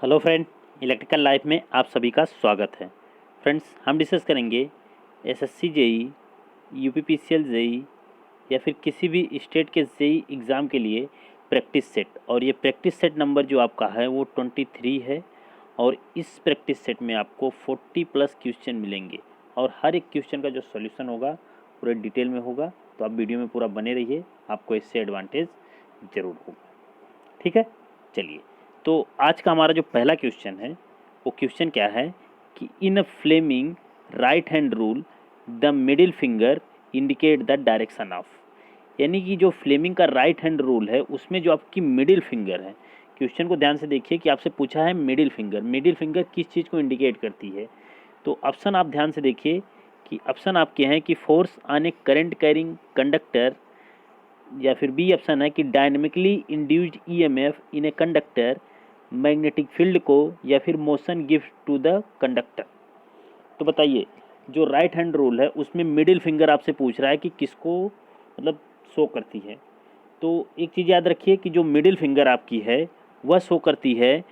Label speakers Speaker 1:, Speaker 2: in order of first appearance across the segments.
Speaker 1: Hello friend, electrical life में आप सभी का स्वागत है। फ्रेंड्स, हम डिस्कस करेंगे एसएससी जेई, यूपीपीसीएल जेई या फिर किसी भी स्टेट के जेई एग्ज़ाम के लिए प्रैक्टिस सेट। और ये प्रैक्टिस सेट नंबर जो आपका है वो 23 है। और इस प्रैक्टिस सेट में आपको 40 प्लस क्वेश्चन मिलेंगे और हर एक क्वेश्चन का जो सॉल्यूशन होगा पूरे डिटेल में होगा। तो आप वीडियो में पूरा बने रहिए, आपको इससे एडवांटेज ज़रूर होगा। ठीक है, चलिए। तो आज का हमारा जो पहला क्वेश्चन है वो क्वेश्चन क्या है कि in a Fleming right hand rule the middle finger indicate the direction of. यानी कि जो फ्लेमिंग का राइट हैंड रूल है उसमें जो आपकी मिडिल फिंगर है, क्वेश्चन को ध्यान से देखिए कि आपसे पूछा है मिडिल फिंगर किस चीज़ को इंडिकेट करती है। तो ऑप्शन आप ध्यान से देखिए कि ऑप्शन आपके हैं कि force on a current carrying conductor, या फिर बी ऑप्शन है कि dynamically induced EMF in a conductor, magnetic field को, या फिर motion gift to the conductor. तो बताइए, जो राइट हैंड रूल है उसमें मिडिल फिंगर आपसे पूछ रहा है कि किसको मतलब शो करती है। तो एक चीज़ याद रखिए कि जो मिडिल फिंगर आपकी है वह शो करती है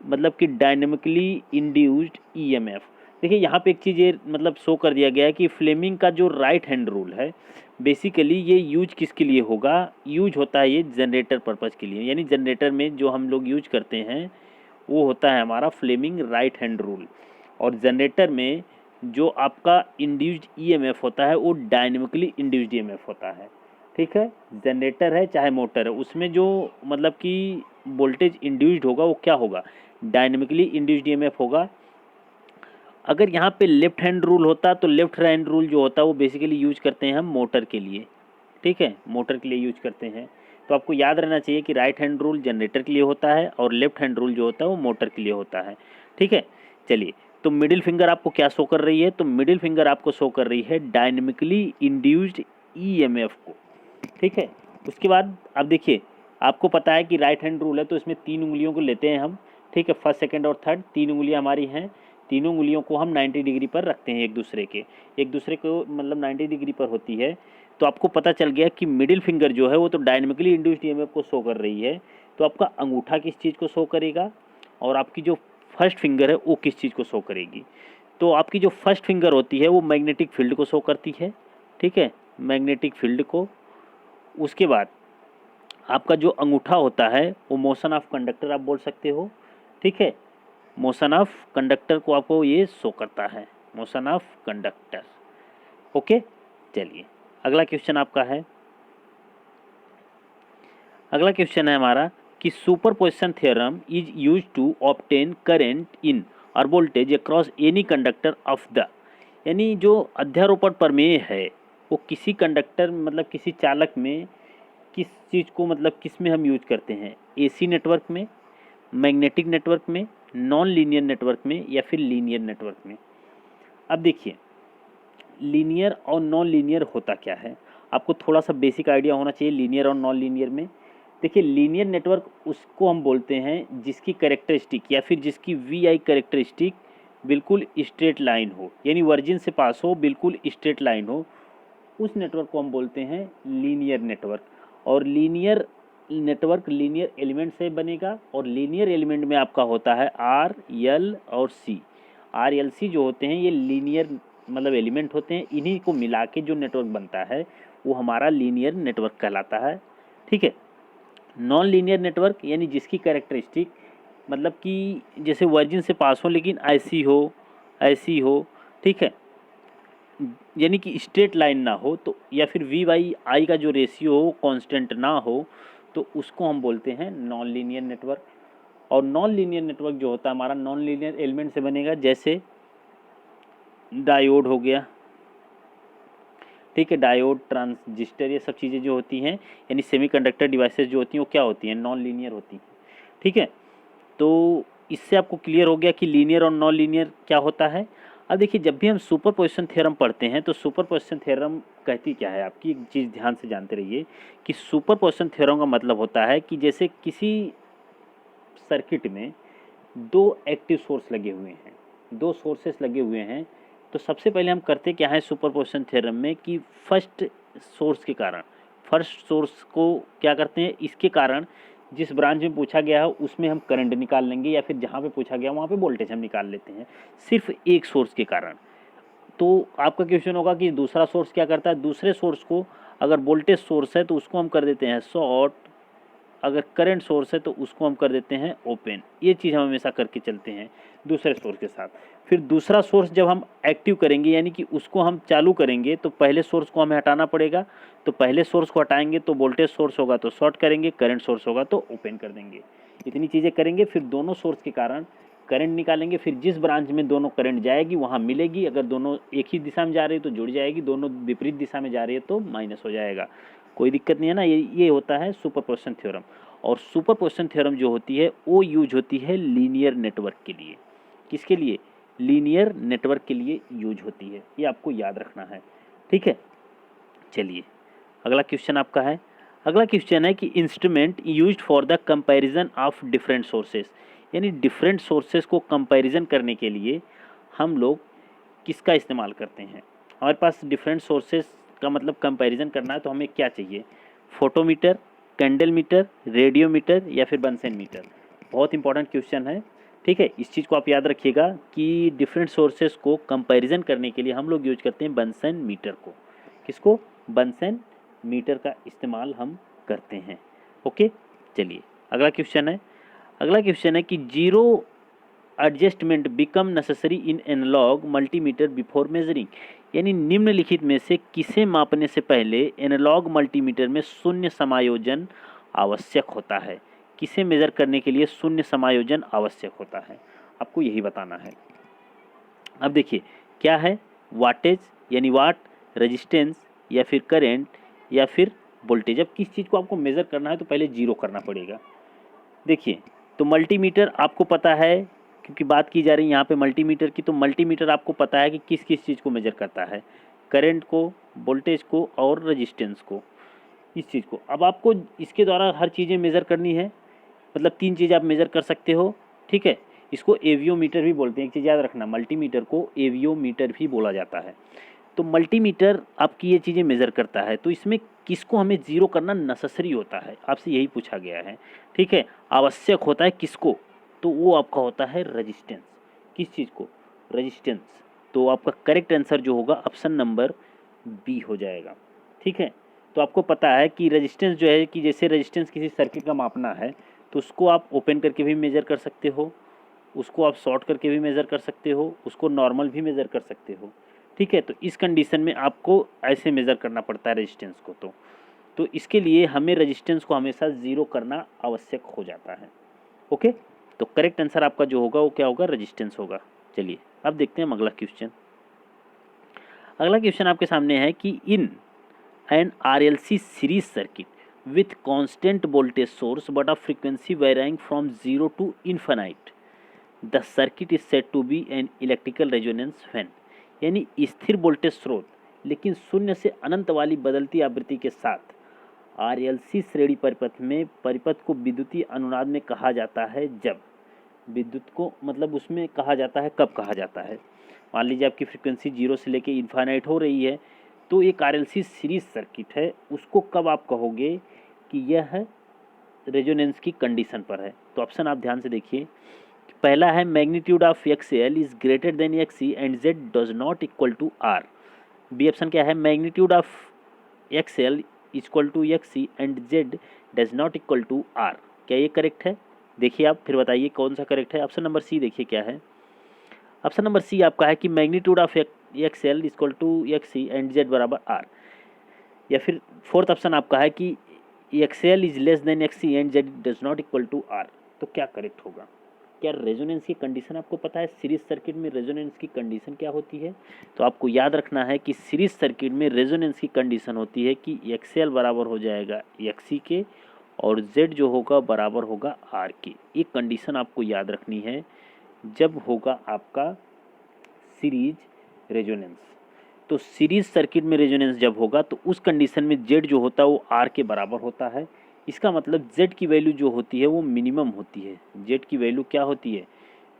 Speaker 1: मतलब कि डायनेमिकली इंड्यूस्ड ईएमएफ। देखिए यहाँ पे एक चीज़ ये मतलब शो कर दिया गया है कि फ्लेमिंग का जो राइट हैंड रूल है बेसिकली ये यूज किसके लिए होगा, यूज होता है ये जनरेटर पर्पज़ के लिए। यानी जनरेटर में जो हम लोग यूज करते हैं वो होता है हमारा फ्लेमिंग राइट हैंड रूल। और जनरेटर में जो आपका इंड्यूस्ड ईएमएफ होता है वो डायनेमिकली इंड्यूस्ड ईएमएफ होता है। ठीक है, जनरेटर है चाहे मोटर है, उसमें जो मतलब कि वोल्टेज इंड्यूस्ड होगा वो क्या होगा, डायनेमिकली इंड्यूस्ड ईएमएफ होगा। अगर यहाँ पे लेफ्ट हैंड रूल होता तो लेफ्ट हैंड रूल जो होता है वो बेसिकली यूज करते हैं हम मोटर के लिए। ठीक है, मोटर के लिए यूज करते हैं। तो आपको याद रहना चाहिए कि राइट हैंड रूल जनरेटर के लिए होता है और लेफ्ट हैंड रूल जो होता है वो मोटर के लिए होता है। ठीक है, चलिए। तो मिडिल फिंगर आपको क्या शो कर रही है, तो मिडिल फिंगर आपको शो कर रही है डायनेमिकली इंड्यूस्ड ईएमएफ को। ठीक है, उसके बाद अब देखिए, आपको पता है कि राइट हैंड रूल है तो इसमें 3 उंगलियों को लेते हैं हम। ठीक है, फर्स्ट सेकंड और थर्ड 3 उंगलियां हमारी हैं। तीनों उंगलियों को हम 90 डिग्री पर रखते हैं एक दूसरे को मतलब 90 डिग्री पर होती है। तो आपको पता चल गया कि मिडिल फिंगर जो है वो तो डायनेमिकली इंड्यूस्ड ईएमएफ को शो कर रही है। तो आपका अंगूठा किस चीज़ को शो करेगा और आपकी जो फर्स्ट फिंगर है वो किस चीज़ को शो करेगी। तो आपकी जो फर्स्ट फिंगर होती है वो मैग्नेटिक फील्ड को शो करती है। ठीक है, मैग्नेटिक फील्ड को। उसके बाद आपका जो अंगूठा होता है वो मोशन ऑफ कंडक्टर आप बोल सकते हो। ठीक है, मोशन ऑफ कंडक्टर को आपको ये शो करता है, मोशन ऑफ कंडक्टर। ओके, चलिए अगला क्वेश्चन आपका है। अगला क्वेश्चन है हमारा कि superposition theorem is use to obtain current in और voltage across any conductor of the. यानी जो अध्यारोपण प्रमेय है वो किसी कंडक्टर मतलब किसी चालक में किस चीज़ को मतलब किस में हम यूज करते हैं, एसी नेटवर्क में, मैग्नेटिक नेटवर्क में, नॉन लीनियर नेटवर्क में, या फिर लीनियर नेटवर्क में। अब देखिए, लीनियर और नॉन लीनियर होता क्या है, आपको थोड़ा सा बेसिक आइडिया होना चाहिए लीनियर और नॉन लीनियर में। देखिए, लीनियर नेटवर्क उसको हम बोलते हैं जिसकी कैरेक्टरिस्टिक या फिर जिसकी वी आई कैरेक्टरिस्टिक बिल्कुल स्ट्रेट लाइन हो, यानी वर्जिन से पास हो, बिल्कुल स्ट्रेट लाइन हो, उस नेटवर्क को हम बोलते हैं लीनियर नेटवर्क। और लीनियर नेटवर्क लीनियर एलिमेंट से बनेगा और लीनियर एलिमेंट में आपका होता है आर, एल और सी। आर एल सी जो होते हैं ये लीनियर मतलब एलिमेंट होते हैं, इन्हीं को मिला के जो नेटवर्क बनता है वो हमारा लीनियर नेटवर्क कहलाता है। ठीक है, नॉन लीनियर नेटवर्क यानी जिसकी कैरेक्टरिस्टिक मतलब कि जैसे वर्जिन से पास हो लेकिन ऐसी हो। ठीक है, यानी कि स्ट्रेट लाइन ना हो तो, या फिर वी बाई आई का जो रेशियो हो कांस्टेंट ना हो, तो उसको हम बोलते हैं नॉन लीनियर नेटवर्क। और नॉन लीनियर नेटवर्क जो होता है हमारा नॉन लीनियर एलिमेंट से बनेगा, जैसे डायोड हो गया। ठीक है, डायोड, ट्रांजिस्टर, ये सब चीज़ें जो होती हैं यानी सेमीकंडक्टर डिवाइसेस जो होती हैं वो क्या होती हैं, नॉन लीनियर होती हैं। ठीक है, तो इससे आपको क्लियर हो गया कि लीनियर और नॉन लीनियर क्या होता है। अब देखिए, जब भी हम सुपरपोजिशन थ्योरम पढ़ते हैं तो सुपरपोजिशन थ्योरम कहती क्या है, आपकी एक चीज़ ध्यान से जानते रहिए कि सुपरपोजिशन थ्योरम का मतलब होता है कि जैसे किसी सर्किट में दो एक्टिव सोर्स लगे हुए हैं, दो सोर्सेस लगे हुए हैं, तो सबसे पहले हम करते क्या है सुपरपोजिशन थ्योरम में कि फर्स्ट सोर्स को क्या करते हैं, इसके कारण जिस ब्रांच में पूछा गया है उसमें हम करंट निकाल लेंगे, या फिर जहाँ पे पूछा गया वहाँ पे वोल्टेज हम निकाल लेते हैं, सिर्फ एक सोर्स के कारण। तो आपका क्वेश्चन होगा कि दूसरा सोर्स क्या करता है, दूसरे सोर्स को अगर वोल्टेज सोर्स है तो उसको हम कर देते हैं शॉर्ट, अगर करंट सोर्स है तो उसको हम कर देते हैं ओपन। ये चीज़ हम हमेशा करके चलते हैं दूसरे सोर्स के साथ। फिर दूसरा सोर्स जब हम एक्टिव करेंगे यानी कि उसको हम चालू करेंगे तो पहले सोर्स को हमें हटाना पड़ेगा, तो पहले सोर्स को हटाएंगे तो वोल्टेज सोर्स होगा तो शॉर्ट करेंगे, करंट सोर्स होगा तो ओपन कर देंगे। इतनी चीज़ें करेंगे, फिर दोनों सोर्स के कारण करंट निकालेंगे, फिर जिस ब्रांच में दोनों करंट जाएगी वहाँ मिलेगी, अगर दोनों एक ही दिशा में जा रही है तो जुड़ जाएगी, दोनों विपरीत दिशा में जा रही है तो माइनस हो जाएगा। कोई दिक्कत नहीं है ना। ये होता है सुपरपोजिशन थ्योरम। और सुपरपोजिशन थ्योरम जो होती है वो यूज होती है लीनियर नेटवर्क के लिए। किसके लिए? लीनियर नेटवर्क के लिए यूज होती है, ये आपको याद रखना है, ठीक है। चलिए अगला क्वेश्चन आपका है। अगला क्वेश्चन है कि instrument used for the comparison of different sources, यानी डिफरेंट सोर्सेस को कंपैरिजन करने के लिए हम लोग किसका इस्तेमाल करते हैं। हमारे पास डिफरेंट सोर्सेस का मतलब कंपैरिजन करना है तो हमें क्या चाहिए? फोटोमीटर, कैंडल मीटर, रेडियोमीटर या फिर बंसन मीटर। बहुत इंपॉर्टेंट क्वेश्चन है, ठीक है। इस चीज़ को आप याद रखिएगा कि डिफरेंट सोर्सेस को कंपैरिजन करने के लिए हम लोग यूज करते हैं बंसन मीटर को। किसको? बंसन मीटर का इस्तेमाल हम करते हैं। ओके, चलिए अगला क्वेश्चन है। अगला क्वेश्चन है कि zero adjustment become necessary in analog multimeter before measuring, यानी निम्नलिखित में से किसे मापने से पहले एनालॉग मल्टीमीटर में शून्य समायोजन आवश्यक होता है। किसे मेजर करने के लिए शून्य समायोजन आवश्यक होता है, आपको यही बताना है। अब देखिए क्या है, वाटेज यानी वाट, रेजिस्टेंस या फिर करंट या फिर वोल्टेज। अब किस चीज़ को आपको मेज़र करना है तो पहले जीरो करना पड़ेगा। देखिए तो मल्टीमीटर आपको पता है, क्योंकि बात की जा रही है यहाँ पे मल्टीमीटर की, तो मल्टीमीटर आपको पता है कि किस किस चीज़ को मेजर करता है, करंट को, वोल्टेज को और रेजिस्टेंस को, इस चीज़ को। अब आपको इसके द्वारा हर चीज़ें मेज़र करनी है, मतलब तीन चीज़ आप मेज़र कर सकते हो, ठीक है। इसको एवियोमीटर भी बोलते हैं, एक चीज़ याद रखना, मल्टीमीटर को एवियोमीटर भी बोला जाता है। तो मल्टीमीटर आपकी ये चीज़ें मेज़र करता है, तो इसमें किसको हमें जीरो करना नेसेसरी होता है, आपसे यही पूछा गया है, ठीक है। आवश्यक होता है किसको, तो वो आपका होता है रेजिस्टेंस। किस चीज़ को? रेजिस्टेंस। तो आपका करेक्ट आंसर जो होगा ऑप्शन नंबर बी हो जाएगा, ठीक है। तो आपको पता है कि रेजिस्टेंस जो है कि जैसे रेजिस्टेंस किसी सर्किट का मापना है तो उसको आप ओपन करके भी मेज़र कर सकते हो, उसको आप शॉर्ट करके भी मेज़र कर सकते हो, उसको नॉर्मल भी मेज़र कर सकते हो, ठीक है। तो इस कंडीशन में आपको ऐसे मेज़र करना पड़ता है रेजिस्टेंस को। तो इसके लिए हमें रेजिस्टेंस को हमेशा ज़ीरो करना आवश्यक हो जाता है। ओके, तो करेक्ट आंसर आपका जो होगा वो क्या होगा? रेजिस्टेंस होगा। चलिए अब देखते हैं हम अगला क्वेश्चन। अगला क्वेश्चन आपके सामने है कि in N RLC series circuit with constant voltage source but a frequency varying from 0 to infinite, the circuit is said to be an electrical resonance fan, यानी स्थिर वोल्टेज स्रोत लेकिन शून्य से अनंत वाली बदलती आवृत्ति के साथ RLC श्रेणी परिपथ में परिपथ को विद्युतीय अनुनाद में कहा जाता है। जब विद्युत को मतलब उसमें कहा जाता है, कब कहा जाता है? मान लीजिए आपकी फ्रीक्वेंसी 0 से लेके इन्फाइनाइट हो रही है, तो एक RLC सीरीज सर्किट है, उसको कब आप कहोगे कि यह रेजोनेंस की कंडीशन पर है? तो ऑप्शन आप ध्यान से देखिए। पहला है magnitude of XL is greater than XC and Z does not equal to R। B option क्या है? Magnitude of XL equal to XC and Z does not equal to R। क्या ये करेक्ट है? देखिए आप फिर बताइए कौन सा करेक्ट है। ऑप्शन नंबर सी देखिए क्या है। ऑप्शन नंबर सी आपका है कि magnitude of XL equal to XC and Z बराबर R। या फिर फोर्थ ऑप्शन आपका है कि XL is less than XC and Z does not equal to R। तो क्या करेक्ट होगा? क्या रेजोनेंस की कंडीशन आपको पता है? सीरीज सर्किट में रेजोनेंस की कंडीशन क्या होती है? तो आपको याद रखना है कि सीरीज सर्किट में रेजोनेंस की कंडीशन होती है कि XL बराबर हो जाएगा XC के और Z जो होगा बराबर होगा R के। ये कंडीशन आपको याद रखनी है जब होगा आपका सीरीज रेजोनेंस। तो सीरीज सर्किट में रेजोनेंस जब होगा तो उस कंडीशन में Z जो होता है वो R के बराबर होता है। इसका मतलब Z की वैल्यू जो होती है वो मिनिमम होती है। Z की वैल्यू क्या होती है?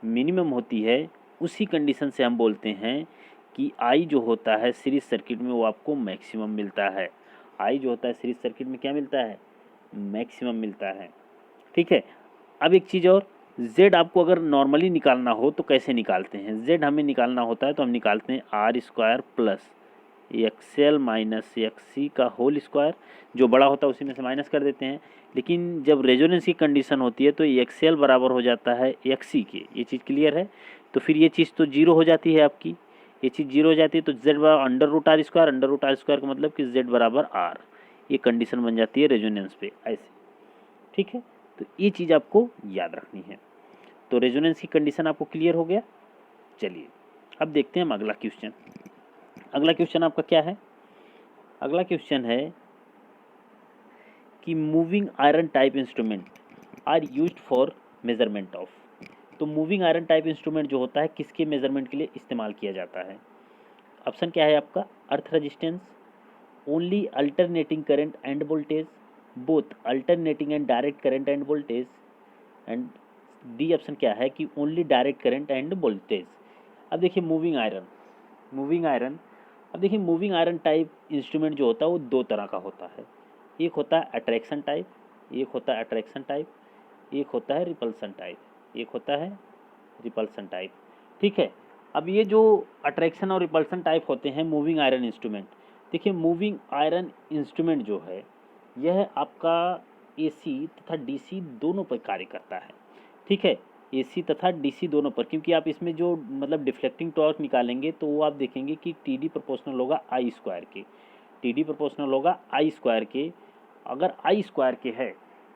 Speaker 1: मिनिमम होती है। उसी कंडीशन से हम बोलते हैं कि I जो होता है सीरीज सर्किट में वो आपको मैक्सिमम मिलता है। I जो होता है सीरीज सर्किट में क्या मिलता है? मैक्सिमम मिलता है। ठीक है। अब एक चीज़ और, z आपको अगर नॉर्मली निकालना हो तो कैसे निकालते हैं? z हमें निकालना होता है तो हम निकालते हैं R square plus XL minus XC का होल स्क्वायर, जो बड़ा होता है उसी में से माइनस कर देते हैं। लेकिन जब रेजोनेंस की कंडीशन होती है तो एक्सएल बराबर हो जाता है एक्सी के, ये चीज़ क्लियर है। तो फिर ये चीज़ तो जीरो हो जाती है आपकी, ये चीज़ जीरो हो जाती है तो जेड बराबर अंडर रूट आर स्क्वायर का मतलब कि जेड बराबर आर, ये कंडीशन बन जाती है रेजोनेंस पे ऐसे। ठीक है, तो ये चीज़ आपको याद रखनी है। तो रेजोनेंस की कंडीशन आपको क्लियर हो गया। चलिए अब देखते हैं हम अगला क्वेश्चन। अगला क्वेश्चन आपका क्या है? अगला क्वेश्चन है कि moving iron type instrument are used for measurement of. तो मूविंग आयरन टाइप इंस्ट्रूमेंट जो होता है किसके मेजरमेंट के लिए इस्तेमाल किया जाता है? ऑप्शन क्या है आपका? Earth resistance, only alternating current and voltage, both alternating and direct current and voltage, and D option क्या है कि only direct current and voltage. अब देखिए मूविंग आयरन अब देखिए मूविंग आयरन टाइप इंस्ट्रूमेंट जो होता है वो दो तरह का होता है। एक होता है अट्रैक्शन टाइप, एक होता है अट्रैक्शन टाइप, एक होता है रिपल्सन टाइप, एक होता है रिपल्सन टाइप। ठीक है, अब ये जो अट्रैक्शन और रिपल्सन टाइप होते हैं मूविंग आयरन इंस्ट्रूमेंट, देखिए मूविंग आयरन इंस्ट्रूमेंट जो है यह आपका एसी तथा डीसी दोनों पर कार्य करता है। ठीक है, एसी तथा डीसी दोनों पर, क्योंकि आप इसमें जो मतलब डिफ्लेक्टिंग टॉर्क निकालेंगे तो वो आप देखेंगे कि टी डी प्रोपोर्शनल होगा आई स्क्वायर के, टी डी प्रोपोर्शनल होगा आई स्क्वायर के। अगर आई स्क्वायर के है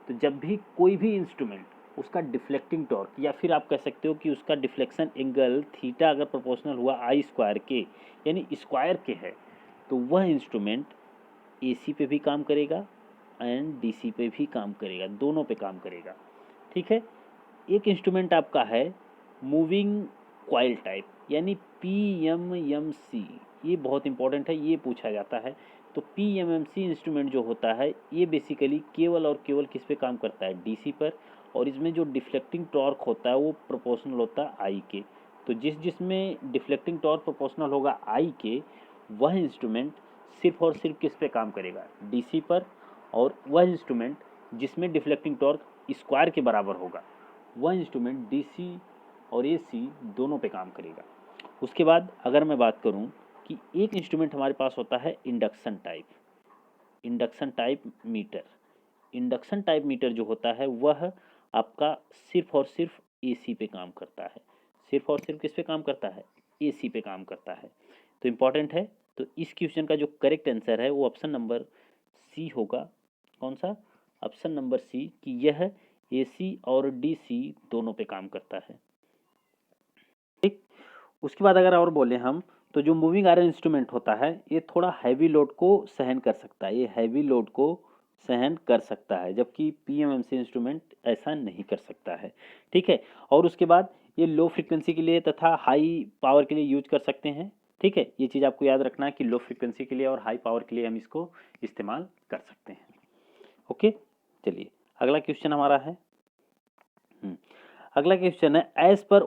Speaker 1: तो जब भी कोई भी इंस्ट्रूमेंट उसका डिफ्लेक्टिंग टॉर्क या फिर आप कह सकते हो कि उसका डिफ्लेक्शन एंगल थीटा अगर प्रोपोर्शनल हुआ आई स्क्वायर के यानी स्क्वायर के है, तो वह इंस्ट्रूमेंट एसी पे भी काम करेगा एंड डीसी पे भी काम करेगा, दोनों पे काम करेगा। ठीक है, एक इंस्ट्रूमेंट आपका है मूविंग क्वाइल टाइप यानी PMMC, ये बहुत इंपॉर्टेंट है, ये पूछा जाता है। तो PMMC इंस्ट्रूमेंट जो होता है ये बेसिकली केवल और केवल किस पे काम करता है? डीसी पर, और इसमें जो डिफ्लेक्टिंग टॉर्क होता है वो प्रोपोर्शनल होता है आई के। तो जिसमें डिफ्लेक्टिंग टॉर्क प्रोपोर्शनल होगा आई के, वह इंस्ट्रूमेंट सिर्फ और सिर्फ किस पे काम करेगा? डीसी पर। और वह इंस्ट्रूमेंट जिसमें डिफ्लेक्टिंग टॉर्क स्क्वायर के बराबर होगा, वह इंस्ट्रूमेंट डीसी और एसी दोनों पे काम करेगा। उसके बाद अगर मैं बात करूं कि एक इंस्ट्रूमेंट हमारे पास होता है induction type, induction type meter. Induction type meter जो होता है वह आपका सिर्फ और सिर्फ एसी पे काम करता है, सिर्फ और सिर्फ किस पे काम करता है? एसी पे काम करता है। तो इम्पॉर्टेंट है। तो इस क्वेश्चन का जो करेक्ट आंसर है वो ऑप्शन नंबर सी होगा। कौन सा? ऑप्शन नंबर सी, कि यह एसी और डीसी दोनों पे काम करता है। ठीक, उसके बाद अगर और बोले हम तो जो मूविंग आयरन इंस्ट्रूमेंट होता है ये थोड़ा हैवी लोड को सहन कर सकता है, ये हैवी लोड को सहन कर सकता है, जबकि PMMC इंस्ट्रूमेंट ऐसा नहीं कर सकता है। ठीक है, और उसके बाद ये लो फ्रीक्वेंसी के लिए तथा हाई पावर के लिए यूज कर सकते हैं। ठीक है, ये चीज़ आपको याद रखना है कि लो फ्रीक्वेंसी के लिए और हाई पावर के लिए हम इसको इस्तेमाल कर सकते हैं। ओके, चलिए अगला क्वेश्चन हमारा है। अगला क्वेश्चन है as per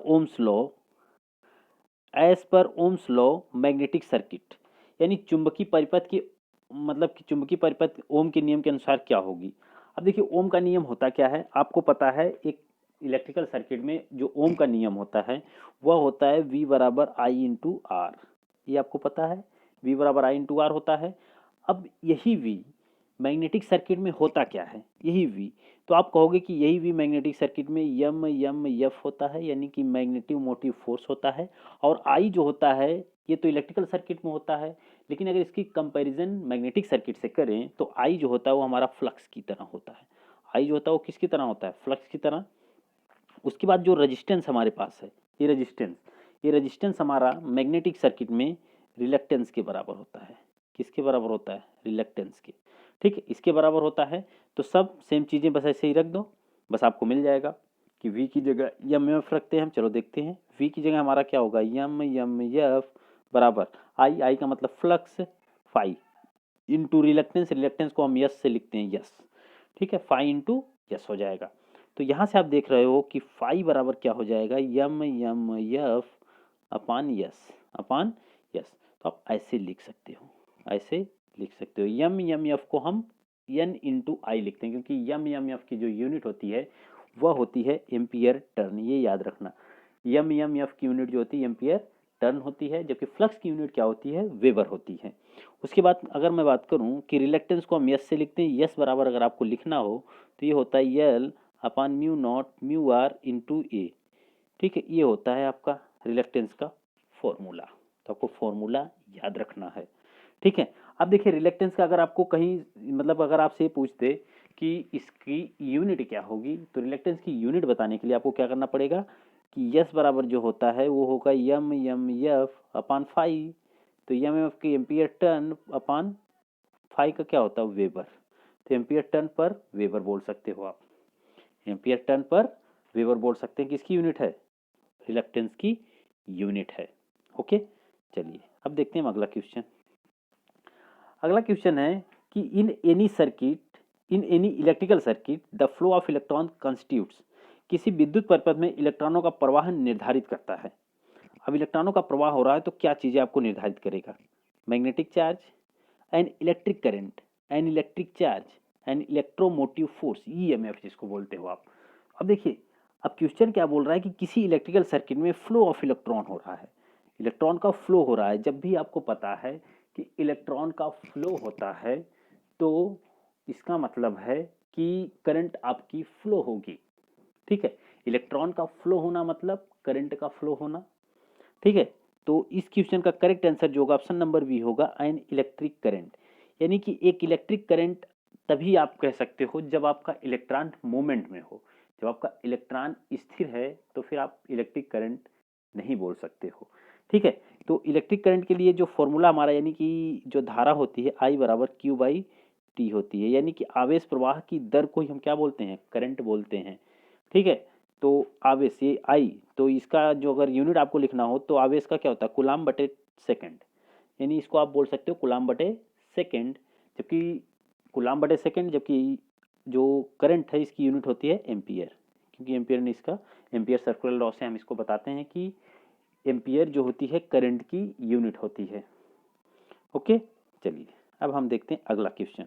Speaker 1: Ohm's law magnetic circuit, यानी चुंबकीय परिपथ की मतलब कि चुंबकीय परिपथ ओम के नियम के अनुसार क्या होगी? अब देखिए ओम का नियम होता क्या है आपको पता है। एक इलेक्ट्रिकल सर्किट में जो ओम का नियम होता है वह होता है V बराबर आई इंटू आर, ये आपको पता है V बराबर आई इंटू आर होता है। अब यही V मैग्नेटिक सर्किट में होता क्या है? यही V, तो आप कहोगे कि यही V मैग्नेटिक सर्किट में MMF होता है, यानी कि मैग्नेटिक मोटिव फोर्स होता है। और I जो होता है ये तो इलेक्ट्रिकल सर्किट में होता है, लेकिन अगर इसकी कंपैरिजन मैग्नेटिक सर्किट से करें तो I जो होता है वो हमारा फ्लक्स की तरह होता है। I जो होता है वो किसकी तरह होता है? फ्लक्स की तरह। उसके बाद जो रजिस्टेंस हमारे पास है, ये रजिस्टेंस हमारा मैग्नेटिक सर्किट में रिलक्टेंस के बराबर होता है। किसके बराबर होता है? रिलक्टेंस के। ठीक है, इसके बराबर होता है। तो सब सेम चीज़ें बस ऐसे ही रख दो, बस आपको मिल जाएगा कि V की जगह MF रखते हैं हम। चलो देखते हैं, V की जगह हमारा क्या होगा? MMF बराबर आई का मतलब flux, phi into reluctance, reluctance को हम यस से लिखते हैं, यस। ठीक है, फाई इंटू यस हो जाएगा। तो यहाँ से आप देख रहे हो कि फाई बराबर क्या हो जाएगा? MMF अपान यस। तो आप ऐसे लिख सकते हो, ऐसे लिख सकते हो। MMF को हम एन इंटू आई लिखते हैं, क्योंकि एम एफ की जो यूनिट होती है वह होती है एम्पियर टर्न, ये याद रखना। एम एफ की यूनिट जो होती है एम्पियर टर्न होती है, जबकि फ्लक्स की यूनिट क्या होती है, वेबर होती है। उसके बाद अगर मैं बात करूं कि रिलेक्टेंस को हम यस से लिखते हैं, यस बराबर अगर आपको लिखना हो तो ये होता है L upon mu naught mu R into A. ठीक है, ये होता है आपका रिलेक्टेंस का फॉर्मूला, तो आपको फॉर्मूला याद रखना है। ठीक है, अब देखिए रिलेक्टेंस का अगर आपको कहीं मतलब अगर आपसे ये पूछते कि इसकी यूनिट क्या होगी, तो रिलेक्टेंस की यूनिट बताने के लिए आपको क्या करना पड़ेगा कि यस बराबर जो होता है वो होगा एम एफ अपान फाई। तो एम एफ की एम्पियर टर्न अपान फाई का क्या होता है, वेबर। तो एम्पियर टर्न पर वेबर बोल सकते हो आप, एम्पियर टर्न पर वेबर बोल सकते हैं, किसकी यूनिट है, रिलक्टेंस की यूनिट है। ओके, चलिए अब देखते हैं अगला क्वेश्चन। अगला क्वेश्चन है कि in any electrical circuit the flow of electron constitutes, किसी विद्युत परिपथ में इलेक्ट्रॉनों का प्रवाह निर्धारित करता है। अब इलेक्ट्रॉनों का प्रवाह हो रहा है तो क्या चीजें आपको निर्धारित करेगा, magnetic charge, an electric current, an electric charge, an electromotive force, EMF जिसको बोलते हो आप। अब देखिए, अब क्वेश्चन क्या बोल रहा है कि किसी इलेक्ट्रिकल सर्किट में फ्लो ऑफ इलेक्ट्रॉन हो रहा है, इलेक्ट्रॉन का फ्लो हो रहा है। जब भी आपको पता है कि इलेक्ट्रॉन का फ्लो होता है तो इसका मतलब है कि करंट आपकी फ्लो होगी। ठीक है, इलेक्ट्रॉन का फ्लो होना मतलब करंट का फ्लो होना। ठीक है, तो इस क्वेश्चन का करेक्ट आंसर जो होगा ऑप्शन नंबर बी होगा, एन इलेक्ट्रिक करंट। यानी कि एक इलेक्ट्रिक करंट तभी आप कह सकते हो जब आपका इलेक्ट्रॉन मूवमेंट में हो। जब आपका इलेक्ट्रॉन स्थिर है तो फिर आप इलेक्ट्रिक करंट नहीं बोल सकते हो। ठीक है, तो इलेक्ट्रिक करंट के लिए जो फॉर्मूला हमारा यानी कि जो धारा होती है आई बराबर क्यू बाई टी होती है, यानी कि आवेश प्रवाह की दर को ही हम क्या बोलते हैं, करंट बोलते हैं। ठीक है, तो आवेश ये आई, तो इसका जो अगर यूनिट आपको लिखना हो तो आवेश का क्या होता है, कूलाम बटे सेकंड, यानी इसको आप बोल सकते हो कूलाम बटे सेकंड। जबकि कूलाम बटे सेकंड, जबकि जो करंट है इसकी यूनिट होती है एम्पियर, क्योंकि एम्पियर ने इसका एम्पियर सर्कुलर लॉ से हम इसको बताते हैं कि एम्पियर जो होती है करंट की यूनिट होती है। ओके, चलिए अब हम देखते हैं अगला क्वेश्चन।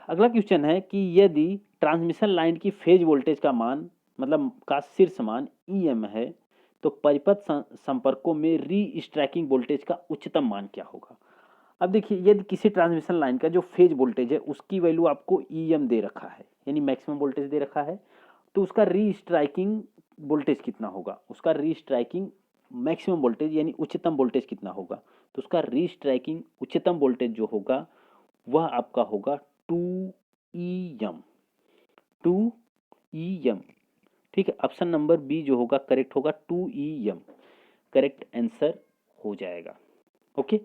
Speaker 1: अगला क्वेश्चन है कि यदि ट्रांसमिशन लाइन की फेज वोल्टेज का मान मतलब का शीर्ष मान ईएम है तो परिपथ संपर्कों में री स्ट्राइकिंग वोल्टेज का उच्चतम मान क्या होगा। अब देखिए, यदि किसी ट्रांसमिशन लाइन का जो फेज वोल्टेज है उसकी वैल्यू आपको ईएम दे रखा है, यानी मैक्सिमम वोल्टेज दे रखा है, तो उसका री स्ट्राइकिंग वोल्टेज कितना होगा, उसका री स्ट्राइकिंग मैक्सिमम वोल्टेज यानी उच्चतम वोल्टेज कितना होगा, तो उसका री स्ट्राइकिंग उच्चतम वोल्टेज जो होगा वह आपका होगा 2 EM। ठीक है, ऑप्शन नंबर बी जो होगा करेक्ट होगा, 2 EM करेक्ट आंसर हो जाएगा। ओके,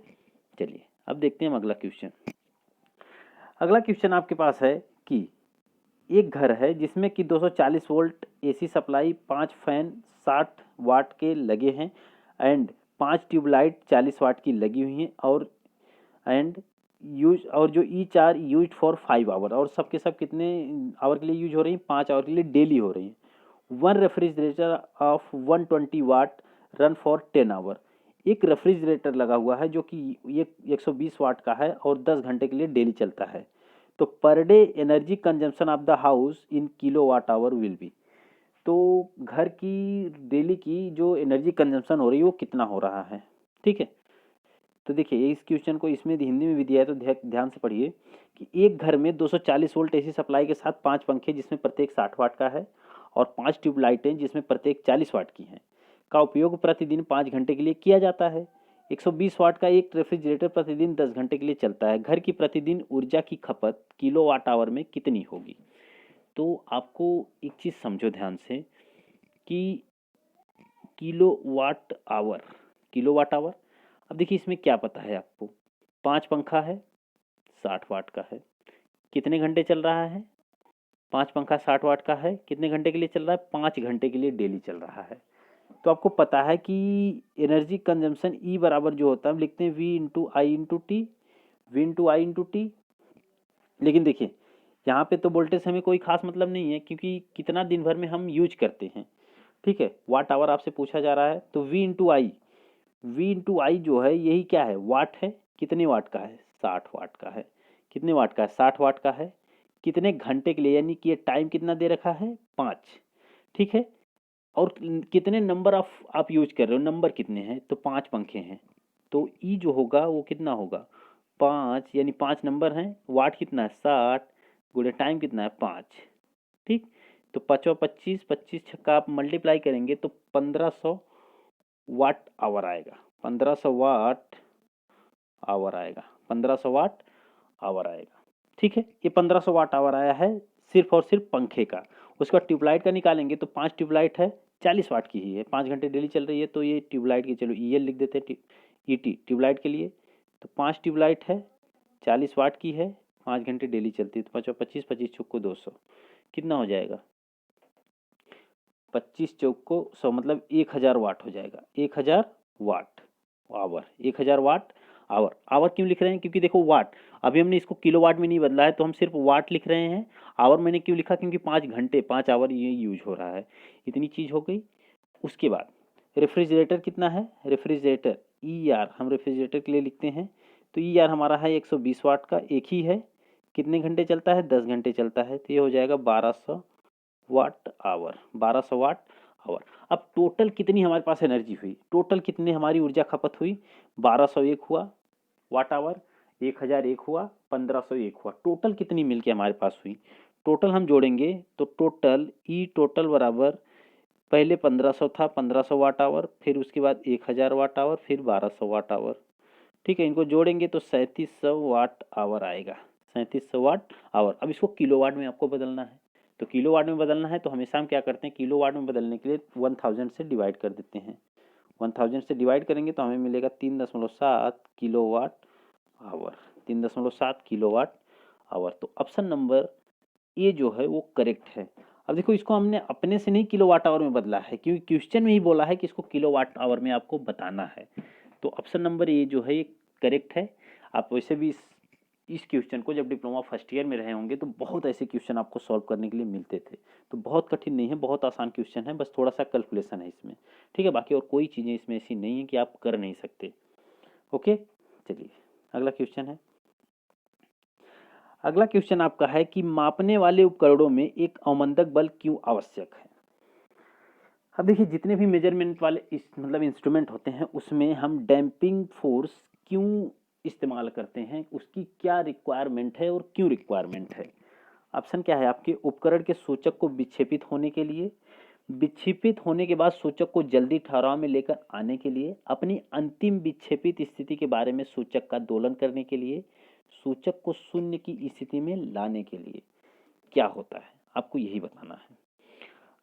Speaker 1: चलिए अब देखते हैं अगला क्वेश्चन। अगला क्वेश्चन आपके पास है कि एक घर है जिसमें कि 240 वोल्ट एसी सप्लाई, 5 फैन 60 वाट के लगे हैं एंड 5 ट्यूबलाइट 40 वाट की लगी हुई हैं और जो each are use for 5 hour, और सबके सब कितने आवर के लिए यूज हो रही हैं, 5 आवर के लिए डेली हो रही हैं। One refrigerator of 120 watt run for 10 hour, एक रेफ्रिजरेटर लगा हुआ है जो कि ये 120 वाट का है और 10 घंटे के लिए डेली चलता है। तो per day energy consumption of the house in kilo watt hour will be, तो घर की डेली की जो एनर्जी कंजम्पशन हो रही है वो कितना हो रहा है। ठीक है, तो देखिए इस क्वेश्चन को इसमें हिंदी में भी दिया है तो ध्यान से पढ़िए कि एक घर में 240 वोल्ट एसी सप्लाई के साथ 5 पंखे जिसमें प्रत्येक 60 वाट का है और 5 ट्यूबलाइटें जिसमें प्रत्येक 40 वाट की हैं का उपयोग प्रतिदिन 5 घंटे के लिए किया जाता है। 120 वाट का एक रेफ्रिजरेटर प्रतिदिन 10 घंटे के लिए चलता है। घर की प्रतिदिन ऊर्जा की खपत किलो वाट आवर में कितनी होगी। तो आपको एक चीज़ समझो ध्यान से कि किलो वाट आवर, अब देखिए इसमें क्या पता है आपको, 5 पंखा है 60 वाट का है, कितने घंटे चल रहा है, 5 पंखा 60 वाट का है, कितने घंटे के लिए चल रहा है, 5 घंटे के लिए डेली चल रहा है। तो आपको पता है कि एनर्जी कंजम्पशन ई बराबर जो होता है हम लिखते हैं V into I into T, लेकिन देखिए यहाँ पे तो वोल्टेज हमें कोई खास मतलब नहीं है क्योंकि कितना दिन भर में हम यूज करते हैं। ठीक है, वाट आवर आपसे पूछा जा रहा है तो वी इंटू आई जो है यही क्या है, वाट है, कितने वाट का है, 60 वाट का है। कितने वाट का है? 60 वाट का है। कितने घंटे के लिए, यानी कि ये टाइम कितना दे रखा है? 5। ठीक है। और कितने नंबर ऑफ आप यूज कर रहे हो, नंबर कितने हैं? तो 5 पंखे हैं। तो ई जो होगा वो कितना होगा? 5, यानी 5 नंबर हैं। वाट कितना है? 60 गुणे टाइम कितना है? 5। ठीक। तो 5 25, 25 छक्का आप मल्टीप्लाई करेंगे तो 1500 वाट आवर आएगा। 1500 वाट आवर आएगा। 1500 वाट आवर आएगा। ठीक है। ये 1500 वाट आवर आया है सिर्फ और सिर्फ पंखे का। उसके बाद ट्यूबलाइट का निकालेंगे तो 5 ट्यूबलाइट है, 40 वाट की ही है, 5 घंटे डेली चल रही है। तो ये ट्यूबलाइट की, चलो ई एल लिख देते हैं, ई टी ट्यूबलाइट के लिए। तो 5 ट्यूबलाइट है, 40 वाट की है, 5 घंटे डेली चलती है। तो 5 25, 25 चौक को 200, कितना हो जाएगा? 25 चौक को 100, मतलब 1000 वाट हो जाएगा। 1000 watt hour, 1000 watt hour. Hour क्यों लिख रहे हैं? क्योंकि देखो वाट, अभी हमने इसको किलोवाट में नहीं बदला है तो हम सिर्फ वाट लिख रहे हैं। आवर मैंने क्यों लिखा? क्योंकि 5 घंटे 5 आवर ये यूज हो रहा है। इतनी चीज हो गई। उसके बाद रेफ्रिजरेटर कितना है? रेफ्रिजरेटर ई आर हम रेफ्रिजरेटर के लिए लिखते हैं। तो ई आर हमारा है 120 वाट का, एक ही है। कितने घंटे चलता है? 10 घंटे चलता है। तो ये हो जाएगा 1200 वाट आवर। 1200 watt hour. अब टोटल कितनी हमारे पास एनर्जी हुई? टोटल कितनी हमारी ऊर्जा खपत हुई? 1201 हुआ वाट आवर, 1001 हुआ, 1501 हुआ। टोटल कितनी मिलके हमारे पास हुई? टोटल हम जोड़ेंगे तो टोटल ई टोटल बराबर, पहले 1500 था, 1500 वाट आवर, फिर उसके बाद 1000 वाट आवर, फिर 1200 वाट आवर। ठीक है। इनको जोड़ेंगे तो 3700 वाट आवर आएगा। 3700 वाट आवर। अब इसको किलोवाट में आपको बदलना है। तो किलोवाट में बदलना है तो हमेशा हम क्या करते हैं? किलोवाट में बदलने के लिए 1000 से डिवाइड कर देते हैं। 1000 से डिवाइड करेंगे तो हमें मिलेगा 3.7 किलोवाट आवर। 3.7 kilowatt hour. तो ऑप्शन नंबर ए जो है वो करेक्ट है। अब देखो, इसको हमने अपने से नहीं किलोवाट आवर में बदला है, क्योंकि क्वेश्चन में ही बोला है कि इसको किलोवाट आवर में आपको बताना है। तो ऑप्शन नंबर ए जो है ये करेक्ट है। आप वैसे भी इस क्वेश्चन को जब डिप्लोमा फर्स्ट ईयर में रहे होंगे तो बहुत ऐसे क्वेश्चन आपको सॉल्व करने के लिए मिलते थे। तो बहुत कठिन नहीं है, बहुत आसान क्वेश्चन है, बस थोड़ा सा कैलकुलेशन है इसमें। ठीक है। बाकी और कोई चीज़ें इसमें ऐसी नहीं है कि आप कर नहीं सकते। ओके, चलिए अगला क्वेश्चन है। अगला क्वेश्चन आपका है कि मापने वाले उपकरणों में एक अवमंदक बल क्यों आवश्यक है? अब देखिए, जितने भी मेजरमेंट वाले मतलब इंस्ट्रूमेंट होते हैं उसमें हम डैम्पिंग फोर्स क्यों इस्तेमाल करते हैं, उसकी क्या रिक्वायरमेंट है और क्यों रिक्वायरमेंट है? ऑप्शन क्या है आपके? उपकरण के सूचक को विक्षेपित होने के लिए, विक्षेपित होने के बाद सूचक को जल्दी ठहराव में लेकर आने के लिए, अपनी अंतिम विक्षेपित स्थिति के बारे में सूचक का दोलन करने के लिए, सूचक को शून्य की स्थिति में लाने के लिए। क्या होता है आपको यही बताना है।